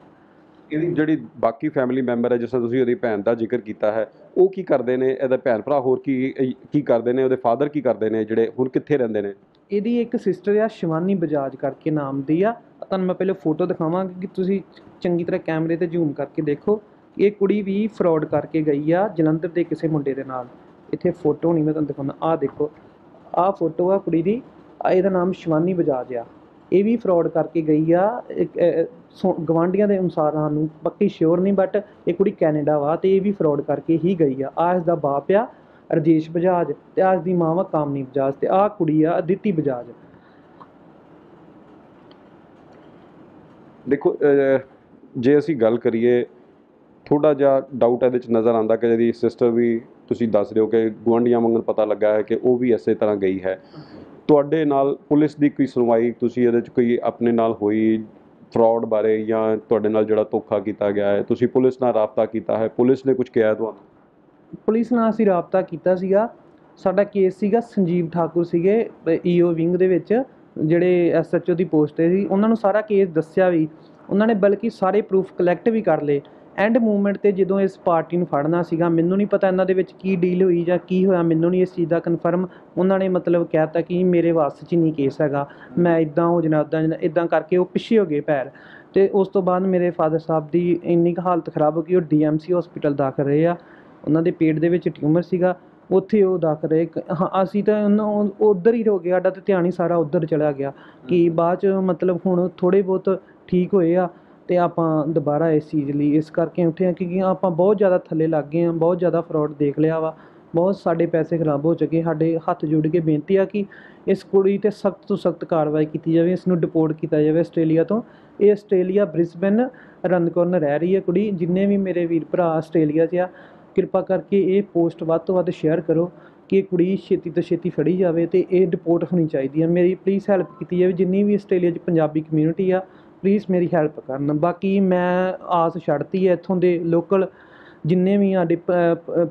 ਇਹਦੀ ਜਿਹੜੀ ਬਾਕੀ ਫੈਮਿਲੀ ਮੈਂਬਰ ਹੈ, ਜਿਸ ਤਰ੍ਹਾਂ ਤੁਸੀਂ ਉਹਦੀ ਭੈਣ ਦਾ ਜ਼ਿਕਰ ਕੀਤਾ ਹੈ, ਉਹ ਕੀ ਕਰਦੇ ਨੇ? ਇਹਦਾ ਭੈਣ ਭਰਾ ਹੋਰ ਕੀ ਕਰਦੇ ਨੇ? ਉਹਦੇ ਫਾਦਰ ਕੀ ਕਰਦੇ ਨੇ, ਜਿਹੜੇ ਹੁਣ ਕਿੱਥੇ ਰਹਿੰਦੇ ਨੇ? ਇਹਦੀ ਇੱਕ ਸਿਸਟਰ ਆ, ਸ਼ਿਵਾਨੀ ਬਜਾਜ ਕਰਕੇ ਨਾਮ ਦੀ ਆ। ਤੁਹਾਨੂੰ ਮੈਂ ਪਹਿਲੇ ਫੋਟੋ ਦਿਖਾਵਾਂਗਾ ਕਿ ਤੁਸੀਂ ਚੰਗੀ ਤਰ੍ਹਾਂ ਕੈਮਰੇ ਤੇ ਜ਼ੂਮ ਕਰਕੇ ਦੇਖੋ। ਇਹ ਕੁੜੀ ਵੀ ਫਰਾਡ ਕਰਕੇ ਗਈ ਆ ਜਲੰਧਰ ਦੇ ਕਿਸੇ ਮੁੰਡੇ ਦੇ ਨਾਲ। ਇੱਥੇ ਫੋਟੋ ਨਹੀਂ ਮੈਂ ਤੁਹਾਨੂੰ ਦਿਖਾਉਂਦਾ, ਆਹ ਦੇਖੋ, ਆਹ ਫੋਟੋ ਆ ਕੁੜੀ ਦੀ। ਇਹਦਾ ਨਾਮ ਸ਼ਿਵਾਨੀ ਬਜਾਜ ਆ। ਇਹ ਵੀ ਫਰਾਡ ਕਰਕੇ ਗਈ ਆ। ਗਵਾਂਢੀਆਂ ਦੇ ਅਨੁਸਾਰ ਸਾਨੂੰ ਪੱਕੀ ਸ਼ੋਰ ਨਹੀਂ, ਬਟ ਇਹ ਕੁੜੀ ਕੈਨੇਡਾ ਵਾ ਅਤੇ ਇਹ ਵੀ ਫਰਾਡ ਕਰਕੇ ਹੀ ਗਈ ਆ। ਆਹ ਇਸਦਾ ਬਾਪ ਆ ਰਜੇਸ਼ ਬਜਾਜ, ਅਤੇ ਆਹ ਇਸਦੀ ਮਾਂ ਵਾ ਕਾਮਨੀ ਬਜਾਜ, ਅਤੇ ਆਹ ਕੁੜੀ ਆ ਅਦਿਤੀ ਬਜਾਜ। ਦੇਖੋ, ਜੇ ਅਸੀਂ ਗੱਲ ਕਰੀਏ, ਥੋੜ੍ਹਾ ਜਿਹਾ ਡਾਊਟ ਇਹਦੇ 'ਚ ਨਜ਼ਰ ਆਉਂਦਾ ਕਿ ਇਹਦੀ ਸਿਸਟਰ ਵੀ ਤੁਸੀਂ ਦੱਸ ਰਹੇ ਹੋ ਕਿ ਗੁਆਂਢੀਆਂ ਵਾਂਗਣ ਪਤਾ ਲੱਗਾ ਹੈ ਕਿ ਉਹ ਵੀ ਇਸੇ ਤਰ੍ਹਾਂ ਗਈ ਹੈ। ਤੁਹਾਡੇ ਨਾਲ ਪੁਲਿਸ ਦੀ ਕੋਈ ਸੁਣਵਾਈ ਤੁਸੀਂ ਇਹਦੇ 'ਚ ਕੋਈ ਆਪਣੇ ਨਾਲ ਹੋਈ ਫਰਾਡ ਬਾਰੇ, ਜਾਂ ਤੁਹਾਡੇ ਨਾਲ ਜਿਹੜਾ ਧੋਖਾ ਕੀਤਾ ਗਿਆ ਹੈ, ਤੁਸੀਂ ਪੁਲਿਸ ਨਾਲ ਰਾਬਤਾ ਕੀਤਾ ਹੈ? ਪੁਲਿਸ ਨੇ ਕੁਝ ਕਿਹਾ ਤੁਹਾਨੂੰ? ਪੁਲਿਸ ਨਾਲ ਅਸੀਂ ਰਾਬਤਾ ਕੀਤਾ ਸੀਗਾ। ਸਾਡਾ ਕੇਸ ਸੀਗਾ, ਸੰਜੀਵ ਠਾਕੁਰ ਸੀਗੇ ਈਓ ਵਿੰਗ ਦੇ ਵਿੱਚ, ਜਿਹੜੇ SHO ਦੀ ਪੋਸਟ 'ਤੇ ਸੀ। ਉਹਨਾਂ ਨੂੰ ਸਾਰਾ ਕੇਸ ਦੱਸਿਆ ਵੀ, ਉਹਨਾਂ ਨੇ ਬਲਕਿ ਸਾਰੇ ਪ੍ਰੂਫ ਕਲੈਕਟ ਵੀ ਕਰ ਲਏ। ਐਂਡ ਮੂਵਮੈਂਟ 'ਤੇ ਜਦੋਂ ਇਸ ਪਾਰਟੀ ਨੂੰ ਫੜਨਾ ਸੀਗਾ, ਮੈਨੂੰ ਨਹੀਂ ਪਤਾ ਇਹਨਾਂ ਦੇ ਵਿੱਚ ਕੀ ਡੀਲ ਹੋਈ ਜਾਂ ਕੀ ਹੋਇਆ, ਮੈਨੂੰ ਨਹੀਂ ਇਸ ਚੀਜ਼ ਦਾ ਕਨਫਰਮ। ਉਹਨਾਂ ਨੇ ਮਤਲਬ ਕਹਿ ਤਾ ਕਿ ਮੇਰੇ ਵੱਸ 'ਚ ਨਹੀਂ ਕੇਸ ਹੈਗਾ, ਮੈਂ ਇੱਦਾਂ ਹੋ ਜਾਣਾ, ਇੱਦਾਂ ਕਰਕੇ ਉਹ ਪਿੱਛੇ ਹੋ ਗਏ ਪੈਰ। ਅਤੇ ਉਸ ਤੋਂ ਬਾਅਦ ਮੇਰੇ ਫਾਦਰ ਸਾਹਿਬ ਦੀ ਇੰਨੀ ਕੁ ਹਾਲਤ ਖ਼ਰਾਬ ਹੋ ਗਈ, ਉਹ DMC ਹਸਪੀਟਲ ਦਾਖਲ ਰਹੇ ਆ। ਉਹਨਾਂ ਦੇ ਪੇਟ ਦੇ ਵਿੱਚ ਟਿਊਮਰ ਸੀਗਾ, ਉੱਥੇ ਉਹ ਦਾਖਲ ਰਹੇ। ਹਾਂ, ਅਸੀਂ ਤਾਂ ਉੱਧਰ ਹੀ ਹੋ ਗਏ, ਸਾਡਾ ਤਾਂ ਧਿਆਨ ਹੀ ਸਾਰਾ ਉੱਧਰ ਚਲਾ ਗਿਆ ਕਿ ਬਾਅਦ 'ਚ ਮਤਲਬ ਹੁਣ ਥੋੜ੍ਹੇ ਬਹੁਤ ਠੀਕ ਹੋਏ ਆ, ਅਤੇ ਆਪਾਂ ਦੁਬਾਰਾ ਇਸ ਚੀਜ਼ ਲਈ ਇਸ ਕਰਕੇ ਉੱਠੇ ਹਾਂ ਕਿਉਂਕਿ ਆਪਾਂ ਬਹੁਤ ਜ਼ਿਆਦਾ ਥੱਲੇ ਲੱਗ ਗਏ ਹਾਂ, ਬਹੁਤ ਜ਼ਿਆਦਾ ਫਰਾਡ ਦੇਖ ਲਿਆ ਵਾ, ਬਹੁਤ ਸਾਡੇ ਪੈਸੇ ਖਰਾਬ ਹੋ ਚੁੱਕੇ। ਸਾਡੇ ਹੱਥ ਜੋੜ ਕੇ ਬੇਨਤੀ ਆ ਕਿ ਇਸ ਕੁੜੀ 'ਤੇ ਸਖਤ ਤੋਂ ਸਖਤ ਕਾਰਵਾਈ ਕੀਤੀ ਜਾਵੇ, ਇਸ ਨੂੰ ਡਿਪੋਰਟ ਕੀਤਾ ਜਾਵੇ ਆਸਟ੍ਰੇਲੀਆ ਤੋਂ। ਇਹ ਆਸਟ੍ਰੇਲੀਆ ਬ੍ਰਿਸਬੇਨ ਰਨਕੌਰਨ ਰਹਿ ਰਹੀ ਹੈ ਕੁੜੀ। ਜਿੰਨੇ ਵੀ ਮੇਰੇ ਵੀਰ ਭਰਾ ਆਸਟ੍ਰੇਲੀਆ 'ਚ ਆ, ਕਿਰਪਾ ਕਰਕੇ ਇਹ ਪੋਸਟ ਵੱਧ ਤੋਂ ਵੱਧ ਸ਼ੇਅਰ ਕਰੋ ਕਿ ਇਹ ਕੁੜੀ ਛੇਤੀ ਤੋਂ ਛੇਤੀ ਫੜੀ ਜਾਵੇ ਅਤੇ ਇਹ ਡਿਪੋਰਟ ਹੋਣੀ ਚਾਹੀਦੀ ਹੈ। ਮੇਰੀ ਪਲੀਜ਼ ਹੈਲਪ ਕੀਤੀ ਜਾਵੇ। ਜਿੰਨੀ ਵੀ ਆਸਟ੍ਰੇਲੀਆ 'ਚ ਪੰਜਾਬੀ ਕਮਿਊਨਿਟੀ ਆ, ਪਲੀਜ਼ ਮੇਰੀ ਹੈਲਪ ਕਰਨ। ਬਾਕੀ ਮੈਂ ਆਸ ਛੱਡਤੀ ਹੈ ਇੱਥੋਂ ਦੇ ਲੋਕਲ ਜਿੰਨੇ ਵੀ ਸਾਡੇ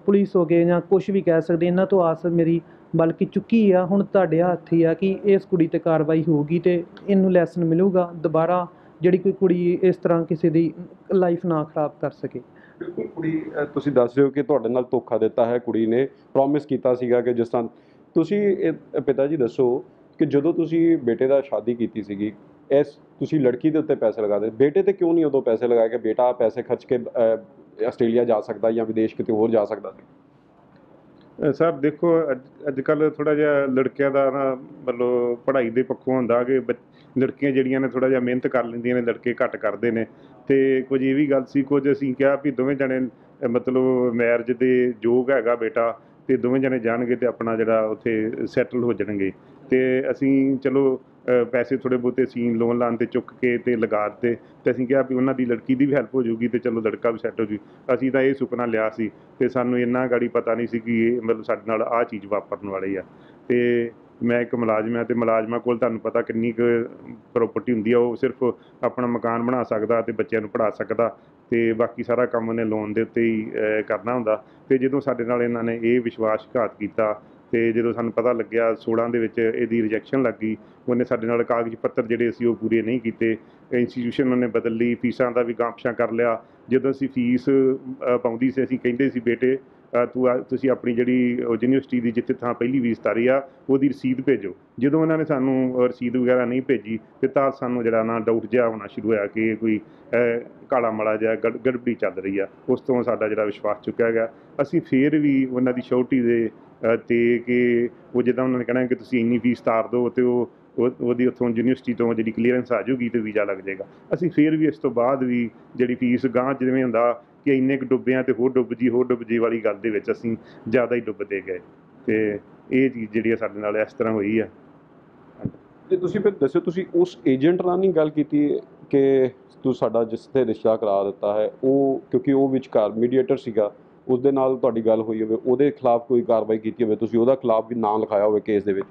ਪੁਲਿਸ ਹੋ ਗਏ ਜਾਂ ਕੁਛ ਵੀ ਕਹਿ ਸਕਦੇ, ਇਹਨਾਂ ਤੋਂ ਆਸ ਮੇਰੀ ਬਲਕਿ ਚੁੱਕੀ ਆ। ਹੁਣ ਤੁਹਾਡੇ ਹੱਥ ਹੀ ਆ ਕਿ ਇਸ ਕੁੜੀ 'ਤੇ ਕਾਰਵਾਈ ਹੋਊਗੀ ਅਤੇ ਇਹਨੂੰ ਲੈਸਨ ਮਿਲੂਗਾ, ਦੁਬਾਰਾ ਜਿਹੜੀ ਕੋਈ ਕੁੜੀ ਇਸ ਤਰ੍ਹਾਂ ਕਿਸੇ ਦੀ ਲਾਈਫ ਨਾ ਖ਼ਰਾਬ ਕਰ ਸਕੇ। ਬਿਲਕੁਲ। ਕੁੜੀ, ਤੁਸੀਂ ਦੱਸ ਰਹੇ ਹੋ ਕਿ ਤੁਹਾਡੇ ਨਾਲ ਧੋਖਾ ਦਿੱਤਾ ਹੈ, ਕੁੜੀ ਨੇ ਪ੍ਰੋਮਿਸ ਕੀਤਾ ਸੀਗਾ ਕਿ ਜਿਸ ਤਰ੍ਹਾਂ ਤੁਸੀਂ ਪਿਤਾ ਜੀ ਦੱਸੋ ਕਿ ਜਦੋਂ ਤੁਸੀਂ ਬੇਟੇ ਦਾ ਸ਼ਾਦੀ ਕੀਤੀ ਸੀਗੀ, ਤੁਸੀਂ ਲੜਕੀ ਦੇ ਉੱਤੇ ਪੈਸੇ ਲਗਾਦੇ, ਬੇਟੇ 'ਤੇ ਕਿਉਂ ਨਹੀਂ ਉਦੋਂ ਪੈਸੇ ਲਗਾਏ ਕਿ ਬੇਟਾ ਪੈਸੇ ਖਰਚ ਕੇ ਆਸਟ੍ਰੇਲੀਆ ਜਾ ਸਕਦਾ ਜਾਂ ਵਿਦੇਸ਼ ਕਿਤੇ ਹੋਰ ਜਾ ਸਕਦਾ ਸੀ? ਸਰ ਦੇਖੋ, ਅੱਜ ਕੱਲ੍ਹ ਥੋੜ੍ਹਾ ਜਿਹਾ ਲੜਕਿਆਂ ਦਾ ਨਾ ਮਤਲਬ ਪੜ੍ਹਾਈ ਦੇ ਪੱਖੋਂ ਹੁੰਦਾ ਕਿ ਲੜਕੀਆਂ ਜਿਹੜੀਆਂ ਨੇ ਥੋੜ੍ਹਾ ਜਿਹਾ ਮਿਹਨਤ ਕਰ ਲੈਂਦੀਆਂ ਨੇ, ਲੜਕੇ ਘੱਟ ਕਰਦੇ ਨੇ। ਅਤੇ ਕੁਝ ਇਹ ਵੀ ਗੱਲ ਸੀ, ਕੁਝ ਅਸੀਂ ਕਿਹਾ ਵੀ ਦੋਵੇਂ ਜਣੇ ਮਤਲਬ ਮੈਰਿਜ ਦੇ ਯੋਗ ਹੈਗਾ ਬੇਟਾ, ਅਤੇ ਦੋਵੇਂ ਜਣੇ ਜਾਣਗੇ ਅਤੇ ਆਪਣਾ ਜਿਹੜਾ ਉੱਥੇ ਸੈਟਲ ਹੋ ਜਾਣਗੇ। ਅਤੇ ਅਸੀਂ ਚਲੋ ਪੈਸੇ ਥੋੜ੍ਹੇ ਬਹੁਤੇ ਅਸੀਂ ਲੋਨ ਲਾਨ 'ਤੇ ਚੁੱਕ ਕੇ ਅਤੇ ਲਗਾ ਦਿੱਤੇ, ਅਤੇ ਅਸੀਂ ਕਿਹਾ ਵੀ ਉਹਨਾਂ ਦੀ ਲੜਕੀ ਦੀ ਵੀ ਹੈਲਪ ਹੋ ਜਾਊਗੀ ਅਤੇ ਚਲੋ ਲੜਕਾ ਵੀ ਸੈੱਟ ਹੋ ਜੂ। ਅਸੀਂ ਤਾਂ ਇਹ ਸੁਪਨਾ ਲਿਆ ਸੀ, ਅਤੇ ਸਾਨੂੰ ਇੰਨਾ ਗਾੜੀ ਪਤਾ ਨਹੀਂ ਸੀ ਕਿ ਇਹ ਮਤਲਬ ਸਾਡੇ ਨਾਲ ਆਹ ਚੀਜ਼ ਵਾਪਰਨ ਵਾਲੀ ਆ। ਅਤੇ ਮੈਂ ਇੱਕ ਮੁਲਾਜ਼ਮ ਹਾਂ, ਅਤੇ ਮੁਲਾਜ਼ਮਾਂ ਕੋਲ ਤੁਹਾਨੂੰ ਪਤਾ ਕਿੰਨੀ ਕੁ ਪ੍ਰੋਪਰਟੀ ਹੁੰਦੀ ਆ। ਉਹ ਸਿਰਫ ਆਪਣਾ ਮਕਾਨ ਬਣਾ ਸਕਦਾ ਅਤੇ ਬੱਚਿਆਂ ਨੂੰ ਪੜ੍ਹਾ ਸਕਦਾ, ਅਤੇ ਬਾਕੀ ਸਾਰਾ ਕੰਮ ਉਹਨੇ ਲੋਨ ਦੇ ਉੱਤੇ ਹੀ ਕਰਨਾ ਹੁੰਦਾ। ਅਤੇ ਜਦੋਂ ਸਾਡੇ ਨਾਲ ਇਹਨਾਂ ਨੇ ਇਹ ਵਿਸ਼ਵਾਸਘਾਤ ਕੀਤਾ, ਅਤੇ ਜਦੋਂ ਸਾਨੂੰ ਪਤਾ ਲੱਗਿਆ 16 ਦੇ ਵਿੱਚ ਇਹਦੀ ਰਿਜੈਕਸ਼ਨ ਲੱਗ ਗਈ, ਉਹਨੇ ਸਾਡੇ ਨਾਲ ਕਾਗਜ਼ ਪੱਤਰ ਜਿਹੜੇ ਸੀ ਉਹ ਪੂਰੇ ਨਹੀਂ ਕੀਤੇ। ਇੰਸਟੀਟਿਊਸ਼ਨ ਉਹਨੇ ਬਦਲ ਲਈ, ਫੀਸਾਂ ਦਾ ਵੀ ਗਾਂਹ-ਪਛਾਂ ਕਰ ਲਿਆ। ਜਦੋਂ ਅਸੀਂ ਫੀਸ ਪਾਉਂਦੀ ਸੀ, ਅਸੀਂ ਕਹਿੰਦੇ ਸੀ ਬੇਟੇ ਤੁਸੀਂ ਆਪਣੀ ਜਿਹੜੀ ਯੂਨੀਵਰਸਿਟੀ ਦੀ ਜਿੱਥੇ ਥਾਂ ਪਹਿਲੀ ਫੀਸ ਤਾਰੀ ਆ ਉਹਦੀ ਰਸੀਦ ਭੇਜੋ। ਜਦੋਂ ਉਹਨਾਂ ਨੇ ਸਾਨੂੰ ਰਸੀਦ ਵਗੈਰਾ ਨਹੀਂ ਭੇਜੀ, ਅਤੇ ਤਾਂ ਸਾਨੂੰ ਜਿਹੜਾ ਨਾ ਡਾਊਟ ਜਿਹਾ ਹੋਣਾ ਸ਼ੁਰੂ ਹੋਇਆ ਕਿ ਕੋਈ ਕਾਲਾ ਮਾਲਾ ਜਿਹਾ ਗੜਬੜੀ ਚੱਲ ਰਹੀ ਆ। ਉਸ ਤੋਂ ਸਾਡਾ ਜਿਹੜਾ ਵਿਸ਼ਵਾਸ ਚੁੱਕਿਆ ਗਿਆ। ਅਸੀਂ ਫਿਰ ਵੀ ਉਹਨਾਂ ਦੀ ਸ਼ੋਰਟੀ ਦੇ ਅਤੇ ਕਿ ਉਹ ਜਿੱਦਾਂ ਉਹਨਾਂ ਨੇ ਕਹਿਣਾ ਕਿ ਤੁਸੀਂ ਇੰਨੀ ਫੀਸ ਤਾਰ ਦਿਓ ਅਤੇ ਉਹਦੀ ਉੱਥੋਂ ਯੂਨੀਵਰਸਿਟੀ ਤੋਂ ਜਿਹੜੀ ਕਲੀਅਰੈਂਸ ਆ ਜਾਊਗੀ ਅਤੇ ਵੀਜ਼ਾ ਲੱਗ ਜਾਏਗਾ। ਅਸੀਂ ਫਿਰ ਵੀ ਇਸ ਤੋਂ ਬਾਅਦ ਵੀ ਜਿਹੜੀ ਫੀਸ ਗਾਂਹ ਜਿਵੇਂ ਹੁੰਦਾ ਕਿ ਇੰਨੇ ਕੁ ਡੁੱਬੇ ਹਾਂ ਅਤੇ ਹੋਰ ਡੁੱਬ ਜੀ ਵਾਲੀ ਗੱਲ ਦੇ ਵਿੱਚ ਅਸੀਂ ਜ਼ਿਆਦਾ ਹੀ ਡੁੱਬਦੇ ਗਏ, ਅਤੇ ਇਹ ਚੀਜ਼ ਜਿਹੜੀ ਆ ਸਾਡੇ ਨਾਲ ਇਸ ਤਰ੍ਹਾਂ ਹੋਈ ਆ। ਅਤੇ ਤੁਸੀਂ ਫਿਰ ਦੱਸਿਓ, ਤੁਸੀਂ ਉਸ ਏਜੰਟ ਨਾਲ ਨਹੀਂ ਗੱਲ ਕੀਤੀ ਕਿ ਤੂੰ ਸਾਡਾ ਜਿਸ 'ਤੇ ਰਿਸ਼ਤਾ ਕਰਾ ਦਿੱਤਾ ਹੈ, ਉਹ ਕਿਉਂਕਿ ਉਹ ਵਿਚਕਾਰ ਮੀਡੀਏਟਰ ਸੀਗਾ, ਉਸ ਦੇ ਨਾਲ ਤੁਹਾਡੀ ਗੱਲ ਹੋਈ ਹੋਵੇ, ਉਹਦੇ ਖਿਲਾਫ ਕੋਈ ਕਾਰਵਾਈ ਕੀਤੀ ਹੋਵੇ, ਤੁਸੀਂ ਉਹਦਾ ਖਿਲਾਫ ਵੀ ਨਾਂ ਲਿਖਾਇਆ ਹੋਵੇ ਕੇਸ ਦੇ ਵਿੱਚ?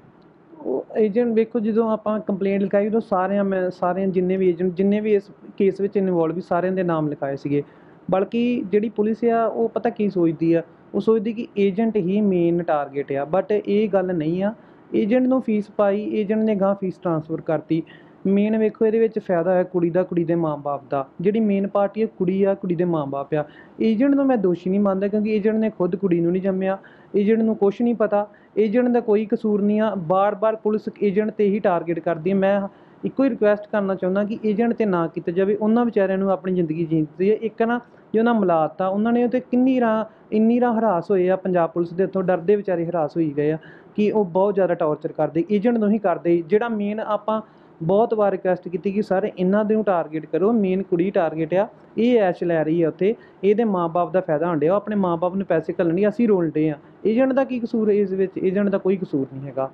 ਉਹ ਏਜੰਟ ਵੇਖੋ, ਜਦੋਂ ਆਪਾਂ ਕੰਪਲੇਂਟ ਲਿਖਾਈ ਉਦੋਂ ਸਾਰਿਆਂ ਜਿੰਨੇ ਵੀ ਏਜੰਟ ਜਿੰਨੇ ਵੀ ਇਸ ਕੇਸ ਵਿੱਚ ਇਨਵੋਲਵ ਵੀ ਸਾਰਿਆਂ ਦੇ ਨਾਮ ਲਿਖਾਏ ਸੀਗੇ। ਬਲਕਿ ਜਿਹੜੀ ਪੁਲਿਸ ਆ ਉਹ ਪਤਾ ਕੀ ਸੋਚਦੀ ਆ, ਉਹ ਸੋਚਦੀ ਕਿ ਏਜੰਟ ਹੀ ਮੇਨ ਟਾਰਗੇਟ ਆ, ਬਟ ਇਹ ਗੱਲ ਨਹੀਂ ਆ। ਏਜੰਟ ਨੂੰ ਫੀਸ ਪਾਈ, ਏਜੰਟ ਨੇ ਗਾਂਹ ਫੀਸ ਟ੍ਰਾਂਸਫਰ ਕਰਤੀ। ਮੇਨ ਵੇਖੋ ਇਹਦੇ ਵਿੱਚ ਫਾਇਦਾ ਹੈ ਕੁੜੀ ਦਾ, ਕੁੜੀ ਦੇ ਮਾਂ-ਬਾਪ ਦਾ। ਜਿਹੜੀ ਮੇਨ ਪਾਰਟੀ ਹੈ ਕੁੜੀ ਆ, ਕੁੜੀ ਦੇ ਮਾਂ-ਬਾਪ ਆ। ਏਜੰਟ ਨੂੰ ਮੈਂ ਦੋਸ਼ੀ ਨਹੀਂ ਮੰਨਦਾ, ਕਿਉਂਕਿ ਏਜੰਟ ਨੇ ਖੁਦ ਕੁੜੀ ਨੂੰ ਨਹੀਂ ਜੰਮਿਆ, ਏਜੰਟ ਨੂੰ ਕੁਛ ਨਹੀਂ ਪਤਾ, ਏਜੰਟ ਦਾ ਕੋਈ ਕਸੂਰ ਨਹੀਂ ਆ। ਬਾਰ-ਬਾਰ ਪੁਲਿਸ ਏਜੰਟ 'ਤੇ ਹੀ ਟਾਰਗੇਟ ਕਰਦੀ ਹੈ। ਮੈਂ ਇੱਕੋ ਹੀ ਰਿਕੁਐਸਟ ਕਰਨਾ ਚਾਹੁੰਦਾ ਕਿ ਏਜੰਟ 'ਤੇ ਨਾ ਕੀਤਾ ਜਾਵੇ। ਉਹਨਾਂ ਵਿਚਾਰਿਆਂ ਨੂੰ ਆਪਣੀ ਜ਼ਿੰਦਗੀ ਜੀਣ ਦਿੱਤੀ ਹੈ। ਇੱਕ ਨਾ ਜੇ ਉਹਨਾਂ ਮਲਾਤ ਆ, ਉਹਨਾਂ ਨੇ ਉਹ 'ਤੇ ਇੰਨੀ ਰਾਂ ਹਰਾਸ ਹੋਏ ਆ, ਪੰਜਾਬ ਪੁਲਿਸ ਦੇ ਹੱਥੋਂ ਡਰਦੇ ਵਿਚਾਰੇ ਹਰਾਸ ਹੋਈ ਗਏ ਆ ਕਿ ਉਹ ਬਹੁਤ ਜ਼ਿਆਦਾ ਟੌਰਚਰ ਕਰਦੇ। ਏਜੰਟ ਨੂੰ ਹੀ ਕਰਦੇ। ਜਿਹੜਾ ਮੇਨ ਆਪਾਂ ਬਹੁਤ ਵਾਰ ਰਿਕੁਐਸਟ ਕੀਤੀ ਕਿ ਸਰ ਇਹਨਾਂ ਦੇ ਨੂੰ ਟਾਰਗੇਟ ਕਰੋ, ਮੇਨ ਕੁੜੀ ਟਾਰਗੇਟ ਆ, ਇਹ ਐਸ਼ ਲੈ ਰਹੀ ਆ ਉੱਥੇ, ਇਹਦੇ ਮਾਂ-ਬਾਪ ਦਾ ਫਾਇਦਾ ਹੋਣ ਡਿਆ, ਉਹ ਆਪਣੇ ਮਾਂ-ਬਾਪ ਨੂੰ ਪੈਸੇ ਘੱਲਣ, ਅਸੀਂ ਰੋਲ ਡੇ ਆ। ਏਜੰਟ ਦਾ ਕੀ ਕਸੂਰ ਇਸ ਵਿੱਚ? ਏਜੰਟ ਦਾ ਕੋਈ ਕਸੂਰ ਨਹੀਂ ਹੈਗਾ।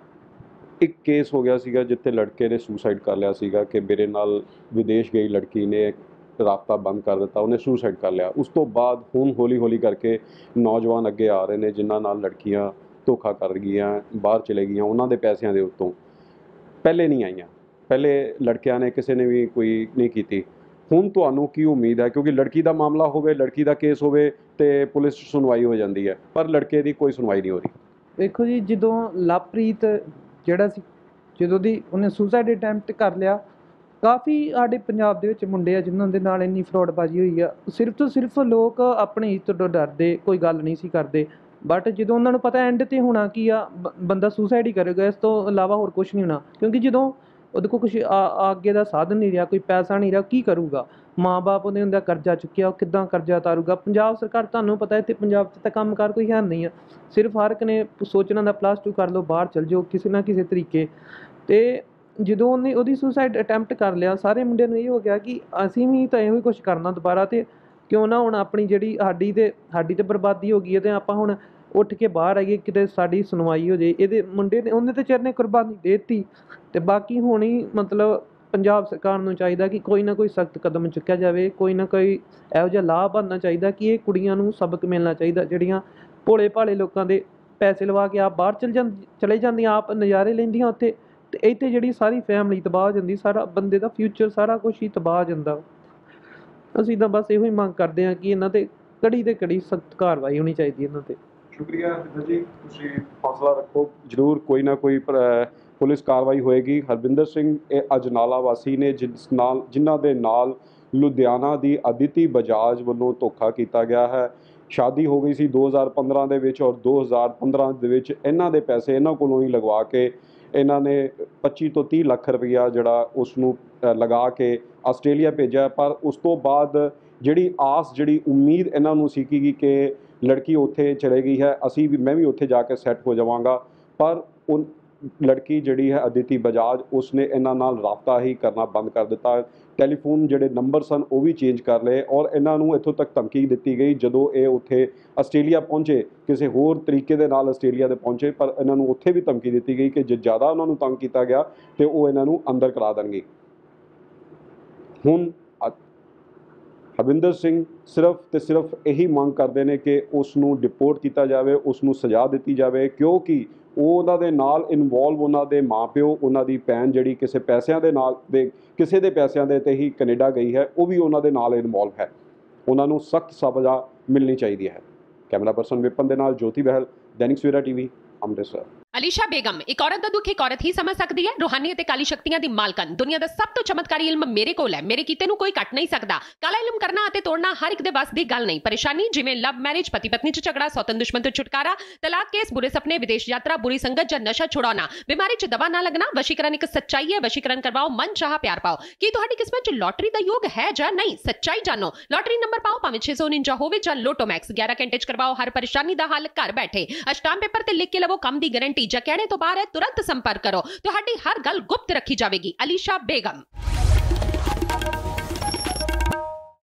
ਇੱਕ ਕੇਸ ਹੋ ਗਿਆ ਸੀਗਾ ਜਿੱਥੇ ਲੜਕੇ ਨੇ ਸੁਸਾਈਡ ਕਰ ਲਿਆ ਸੀਗਾ ਕਿ ਮੇਰੇ ਨਾਲ ਵਿਦੇਸ਼ ਗਈ ਲੜਕੀ ਨੇ ਰਾਬਤਾ ਬੰਦ ਕਰ ਦਿੱਤਾ, ਉਹਨੇ ਸੁਸਾਈਡ ਕਰ ਲਿਆ। ਉਸ ਤੋਂ ਬਾਅਦ ਹੁਣ ਹੌਲੀ-ਹੌਲੀ ਕਰਕੇ ਨੌਜਵਾਨ ਅੱਗੇ ਆ ਰਹੇ ਨੇ ਜਿਨ੍ਹਾਂ ਨਾਲ ਲੜਕੀਆਂ ਧੋਖਾ ਕਰ ਗਈਆਂ, ਬਾਹਰ ਚਲੇ ਗਈਆਂ, ਉਹਨਾਂ ਦੇ ਪੈਸਿਆਂ ਦੇ ਉੱਤੋਂ। ਪਹਿਲੇ ਨਹੀਂ ਆਈਆਂ, ਪਹਿਲੇ ਲੜਕਿਆਂ ਨੇ ਕਿਸੇ ਨੇ ਵੀ ਕੋਈ ਨਹੀਂ ਕੀਤੀ। ਹੁਣ ਤੁਹਾਨੂੰ ਕੀ ਉਮੀਦ ਹੈ? ਕਿਉਂਕਿ ਲੜਕੀ ਦਾ ਮਾਮਲਾ ਹੋਵੇ, ਲੜਕੀ ਦਾ ਕੇਸ ਹੋਵੇ ਤੇ ਪੁਲਿਸ 'ਚ ਸੁਣਵਾਈ ਹੋ ਜਾਂਦੀ ਹੈ, ਪਰ ਲੜਕੇ ਦੀ ਕੋਈ ਸੁਣਵਾਈ ਨਹੀਂ ਹੋ ਰਹੀ। ਦੇਖੋ ਜੀ, ਜਦੋਂ ਲਵਪ੍ਰੀਤ ਜਿਹੜਾ ਸੀ, ਜਦੋਂ ਦੀ ਉਹਨੇ ਸੁਸਾਈਡ ਅਟੈਂਪਟ ਕਰ ਲਿਆ, ਕਾਫੀ ਸਾਡੇ ਪੰਜਾਬ ਦੇ ਵਿੱਚ ਮੁੰਡੇ ਆ ਜਿਨ੍ਹਾਂ ਦੇ ਨਾਲ ਇੰਨੀ ਫਰੋਡਬਾਜ਼ੀ ਹੋਈ ਆ। ਸਿਰਫ ਤੋਂ ਸਿਰਫ ਲੋਕ ਆਪਣੀ ਇੱਜ਼ਤ ਤੋਂ ਡਰਦੇ ਕੋਈ ਗੱਲ ਨਹੀਂ ਸੀ ਕਰਦੇ, ਬਟ ਜਦੋਂ ਉਹਨਾਂ ਨੂੰ ਪਤਾ ਐਂਡ 'ਤੇ ਹੋਣਾ ਕੀ ਆ, ਬੰਦਾ ਸੁਸਾਈਡ ਹੀ ਕਰੇਗਾ, ਇਸ ਤੋਂ ਇਲਾਵਾ ਹੋਰ ਕੁਛ ਨਹੀਂ ਹੋਣਾ। ਕਿਉਂਕਿ ਜਦੋਂ ਉਹਦੇ ਕੋਲ ਕੁਛ ਅੱਗੇ ਦਾ ਸਾਧਨ ਨਹੀਂ ਰਿਹਾ, ਕੋਈ ਪੈਸਾ ਨਹੀਂ ਰਿਹਾ, ਕੀ ਕਰੂਗਾ? ਮਾਂ-ਬਾਪ ਉਹਦੇ ਹੁੰਦਾ ਕਰਜ਼ਾ ਚੁੱਕਿਆ, ਉਹ ਕਿੱਦਾਂ ਕਰਜ਼ਾ ਉਤਾਰੂਗਾ? ਪੰਜਾਬ ਸਰਕਾਰ, ਤੁਹਾਨੂੰ ਪਤਾ ਇੱਥੇ ਪੰਜਾਬ 'ਚ ਤਾਂ ਕੰਮਕਾਰ ਕੋਈ ਹੈ ਨਹੀਂ ਆ। ਸਿਰਫ ਹਰ ਇੱਕ ਨੇ ਸੋਚਣਾ ਦਾ +2 ਕਰ ਲਓ, ਬਾਹਰ ਚਲ ਜਾਓ ਕਿਸੇ ਨਾ ਕਿਸੇ ਤਰੀਕੇ। ਅਤੇ ਜਦੋਂ ਉਹਨੇ ਉਹਦੀ ਸੁਸਾਈਡ ਅਟੈਂਪਟ ਕਰ ਲਿਆ, ਸਾਰੇ ਮੁੰਡਿਆਂ ਨੂੰ ਇਹ ਹੋ ਗਿਆ ਕਿ ਅਸੀਂ ਵੀ ਤਾਂ ਇਹੋ ਹੀ ਕੁਛ ਕਰਨਾ ਦੁਬਾਰਾ, ਅਤੇ ਕਿਉਂ ਨਾ ਹੁਣ ਆਪਣੀ ਜਿਹੜੀ ਸਾਡੀ ਤਾਂ ਬਰਬਾਦੀ ਹੋ ਗਈ ਹੈ, ਅਤੇ ਆਪਾਂ ਹੁਣ ਉੱਠ ਕੇ ਬਾਹਰ ਆਈਏ, ਕਿਤੇ ਸਾਡੀ ਸੁਣਵਾਈ ਹੋ ਜਾਏ। ਇਹਦੇ ਮੁੰਡੇ ਨੇ, ਉਹਨੇ ਤਾਂ ਚਿਰ ਨੇ ਕੁਰਬਾਨੀ ਦੇ ਦਿੱਤੀ, ਅਤੇ ਬਾਕੀ ਹੁਣ ਹੀ ਮਤਲਬ ਪੰਜਾਬ ਸਰਕਾਰ ਨੂੰ ਚਾਹੀਦਾ ਕਿ ਕੋਈ ਨਾ ਕੋਈ ਸਖਤ ਕਦਮ ਚੁੱਕਿਆ ਜਾਵੇ, ਕੋਈ ਨਾ ਕੋਈ ਇਹੋ ਜਿਹਾ ਲਾਭ ਬਣਨਾ ਚਾਹੀਦਾ ਕਿ ਇਹ ਕੁੜੀਆਂ ਨੂੰ ਸਬਕ ਮਿਲਣਾ ਚਾਹੀਦਾ, ਜਿਹੜੀਆਂ ਭੋਲੇ ਭਾਲੇ ਲੋਕਾਂ ਦੇ ਪੈਸੇ ਲਵਾ ਕੇ ਆਪ ਬਾਹਰ ਚਲੇ ਜਾਂਦੀਆਂ, ਆਪ ਨਜ਼ਾਰੇ ਲੈਂਦੀਆਂ ਉੱਥੇ, ਅਤੇ ਇੱਥੇ ਜਿਹੜੀ ਸਾਰੀ ਫੈਮਿਲੀ ਤਬਾਹ ਹੋ ਜਾਂਦੀ, ਸਾਰਾ ਬੰਦੇ ਦਾ ਫਿਊਚਰ ਸਾਰਾ ਕੁਛ ਹੀ ਤਬਾਹ ਹੋ ਜਾਂਦਾ। ਅਸੀਂ ਤਾਂ ਬਸ ਇਹੋ ਹੀ ਮੰਗ ਕਰਦੇ ਹਾਂ ਕਿ ਇਹਨਾਂ 'ਤੇ ਕੜੀ ਤੇ ਕੜੀ ਸਖਤ ਕਾਰਵਾਈ ਹੋਣੀ ਚਾਹੀਦੀ ਇਹਨਾਂ 'ਤੇ। ਸ਼ੁਕਰੀਆ ਜੀ, ਤੁਸੀਂ ਹੌਸਲਾ ਰੱਖੋ, ਜ਼ਰੂਰ ਕੋਈ ਨਾ ਕੋਈ ਪੁਲਿਸ ਕਾਰਵਾਈ ਹੋਏਗੀ। ਹਰਬਿੰਦਰ ਸਿੰਘ ਇਹ ਅਜਨਾਲਾ ਵਾਸੀ ਨੇ ਜਿਨ੍ਹਾਂ ਦੇ ਨਾਲ ਲੁਧਿਆਣਾ ਦੀ ਅਦਿਤੀ ਬਜਾਜ ਵੱਲੋਂ ਧੋਖਾ ਕੀਤਾ ਗਿਆ ਹੈ। ਸ਼ਾਦੀ ਹੋ ਗਈ ਸੀ 2015 ਦੇ ਵਿੱਚ, ਔਰ 2015 ਦੇ ਵਿੱਚ ਇਹਨਾਂ ਦੇ ਪੈਸੇ ਇਹਨਾਂ ਕੋਲੋਂ ਹੀ ਲਗਵਾ ਕੇ ਇਹਨਾਂ ਨੇ 25 ਤੋਂ 30 ਲੱਖ ਰੁਪਈਆ ਜਿਹੜਾ ਉਸ ਨੂੰ ਲਗਾ ਕੇ ਆਸਟ੍ਰੇਲੀਆ ਭੇਜਿਆ। ਪਰ ਉਸ ਤੋਂ ਬਾਅਦ ਜਿਹੜੀ ਆਸ, ਜਿਹੜੀ ਉਮੀਦ ਇਹਨਾਂ ਨੂੰ ਸੀ ਕਿ ਲੜਕੀ ਉੱਥੇ ਚਲੇ ਗਈ ਹੈ, ਮੈਂ ਵੀ ਉੱਥੇ ਜਾ ਕੇ ਸੈੱਟ ਹੋ ਜਾਵਾਂਗਾ, ਪਰ ਉਹ ਲੜਕੀ ਜਿਹੜੀ ਹੈ ਅਦਿਤੀ ਬਜਾਜ, ਉਸਨੇ ਇਹਨਾਂ ਨਾਲ ਰਾਬਤਾ ਹੀ ਕਰਨਾ ਬੰਦ ਕਰ ਦਿੱਤਾ। ਟੈਲੀਫੋਨ ਜਿਹੜੇ ਨੰਬਰ ਸਨ ਉਹ ਵੀ ਚੇਂਜ ਕਰ ਲਏ, ਔਰ ਇਹਨਾਂ ਨੂੰ ਇੱਥੋਂ ਤੱਕ ਧਮਕੀ ਦਿੱਤੀ ਗਈ ਜਦੋਂ ਇਹ ਉੱਥੇ ਆਸਟ੍ਰੇਲੀਆ ਪਹੁੰਚੇ, ਕਿਸੇ ਹੋਰ ਤਰੀਕੇ ਦੇ ਨਾਲ ਆਸਟ੍ਰੇਲੀਆ ਦੇ ਪਹੁੰਚੇ, ਪਰ ਇਹਨਾਂ ਨੂੰ ਉੱਥੇ ਵੀ ਧਮਕੀ ਦਿੱਤੀ ਗਈ ਕਿ ਜੇ ਜ਼ਿਆਦਾ ਉਹਨਾਂ ਨੂੰ ਤੰਗ ਕੀਤਾ ਗਿਆ ਤੇ ਉਹ ਇਹਨਾਂ ਨੂੰ ਅੰਦਰ ਕਰਾ ਦੇਣਗੇ। ਹੁਣ ਹਰਬਿੰਦਰ ਸਿੰਘ ਸਿਰਫ ਤੇ ਸਿਰਫ ਇਹੀ ਮੰਗ ਕਰਦੇ ਨੇ ਕਿ ਉਸ ਨੂੰ ਡਿਪੋਰਟ ਕੀਤਾ ਜਾਵੇ, ਉਸ ਨੂੰ ਸਜ਼ਾ ਦਿੱਤੀ ਜਾਵੇ, ਕਿਉਂਕਿ ਉਹਨਾਂ ਦੇ ਨਾਲ ਇਨਵੋਲਵ ਉਹਨਾਂ ਦੇ ਮਾਂ-ਪਿਓ, ਉਹਨਾਂ ਦੀ ਭੈਣ ਜਿਹੜੀ ਕਿਸੇ ਦੇ ਪੈਸਿਆਂ ਦੇ ਤੇ ਹੀ ਕੈਨੇਡਾ ਗਈ ਹੈ, ਉਹ ਵੀ ਉਹਨਾਂ ਦੇ ਨਾਲ ਇਨਵੋਲਵ ਹੈ। ਉਹਨਾਂ ਨੂੰ ਸਖਤ ਸਜ਼ਾ ਮਿਲਣੀ ਚਾਹੀਦੀ ਹੈ। ਕੈਮਰਾ ਪਰਸਨ ਵਿਪਨ ਦੇ ਨਾਲ ਜੋਤੀ ਬਹਿਲ, दैनिक सवेरा टीवी, ਅੰਮ੍ਰਿਤਸਰ। ਅਲੀਸ਼ਾ ਬੇਗਮ, ਇੱਕ ਔਰਤ ਦਾ ਦੁੱਖ ਇੱਕ ਔਰਤ ਹੀ ਸਮਝ ਸਕਦੀ ਹੈ। ਰੂਹਾਨੀ ਅਤੇ ਕਾਲੀ ਸ਼ਕਤੀਆਂ ਦੀ ਮਾਲਕਨ, ਦੁਨੀਆ ਦਾ ਸਭ ਤੋਂ ਚਮਤਕਾਰੀ ਇਲਮ ਮੇਰੇ ਕੋਲ ਹੈ। ਮੇਰੇ ਕੀਤੇ ਨੂੰ ਕੋਈ ਕੱਟ ਨਹੀਂ ਸਕਦਾ। ਕਾਲਾ ਇਲਮ ਕਰਨਾ ਅਤੇ ਤੋੜਨਾ ਹਰ ਇੱਕ ਦੇ ਵੱਸ ਦੀ ਗੱਲ ਨਹੀਂ। ਪਰੇਸ਼ਾਨੀ ਜਿਵੇਂ ਲਵ ਮੈਰਿਜ, ਪਤੀ ਪਤਨੀ 'ਚ ਝਗੜਾ, ਸੌਤਨ ਦੁਸ਼ਮਣ ਤੋਂ ਛੁਟਕਾਰਾ, ਤਲਾਕ ਕੇਸ, ਬੁਰੇ ਸੁਪਨੇ, ਵਿਦੇਸ਼ ਯਾਤਰਾ, ਬੁਰੀ ਸੰਗਤ ਜਾਂ ਨਸ਼ਾ ਛੁਡਾਉਣਾ, ਬਿਮਾਰੀ 'ਚ ਦਵਾ ਨਾ ਲੱਗਣਾ। ਵਸ਼ੀਕਰਨ ਇੱਕ ਸੱਚਾਈ ਹੈ। ਵਸ਼ੀਕਰਨ ਕਰਵਾਓ, ਮਨ ਚਾਹਾ ਪਿਆਰ ਪਾਓ। ਕੀ ਤੁਹਾਡੀ ਕਿਸਮਤ 'ਚ ਲੋਟਰੀ ਦਾ ਯੋਗ ਹੈ ਜਾਂ ਨਹੀਂ? ਸੱਚਾਈ ਜਾਣੋ। ਲੋਟਰੀ ਨੰਬਰ ਪਾਓ, ਭਾਵੇਂ 649 ਹੋਵੇ ਜਾਂ ਲੋਟੋ ਮੈਕਸ। 11 ਘੰਟੇ 'ਚ ਕਰਵਾਓ ਹਰ ਪਰੇਸ਼ਾਨੀ ਦਾ ਹੱਲ ਘਰ ਬੈਠੇ। ਅਸ਼ਟਾਮ ਪੇਪਰ ਤੇ ਲਿਖ ਕੇ ਲਵੋ ਕੰਮ ਦੀ ਗਾਰੰਟੀ। ਜਾਂ ਕਹਿਣੇ ਤੋਂ ਬਾਹਰ ਹੈ, ਤੁਰੰਤ ਸੰਪਰਕ ਕਰੋ। ਤੁਹਾਡੀ ਹਰ ਗੱਲ ਗੁਪਤ ਰੱਖੀ ਜਾਵੇਗੀ। ਅਲੀਸ਼ਾ ਬੇਗਮ।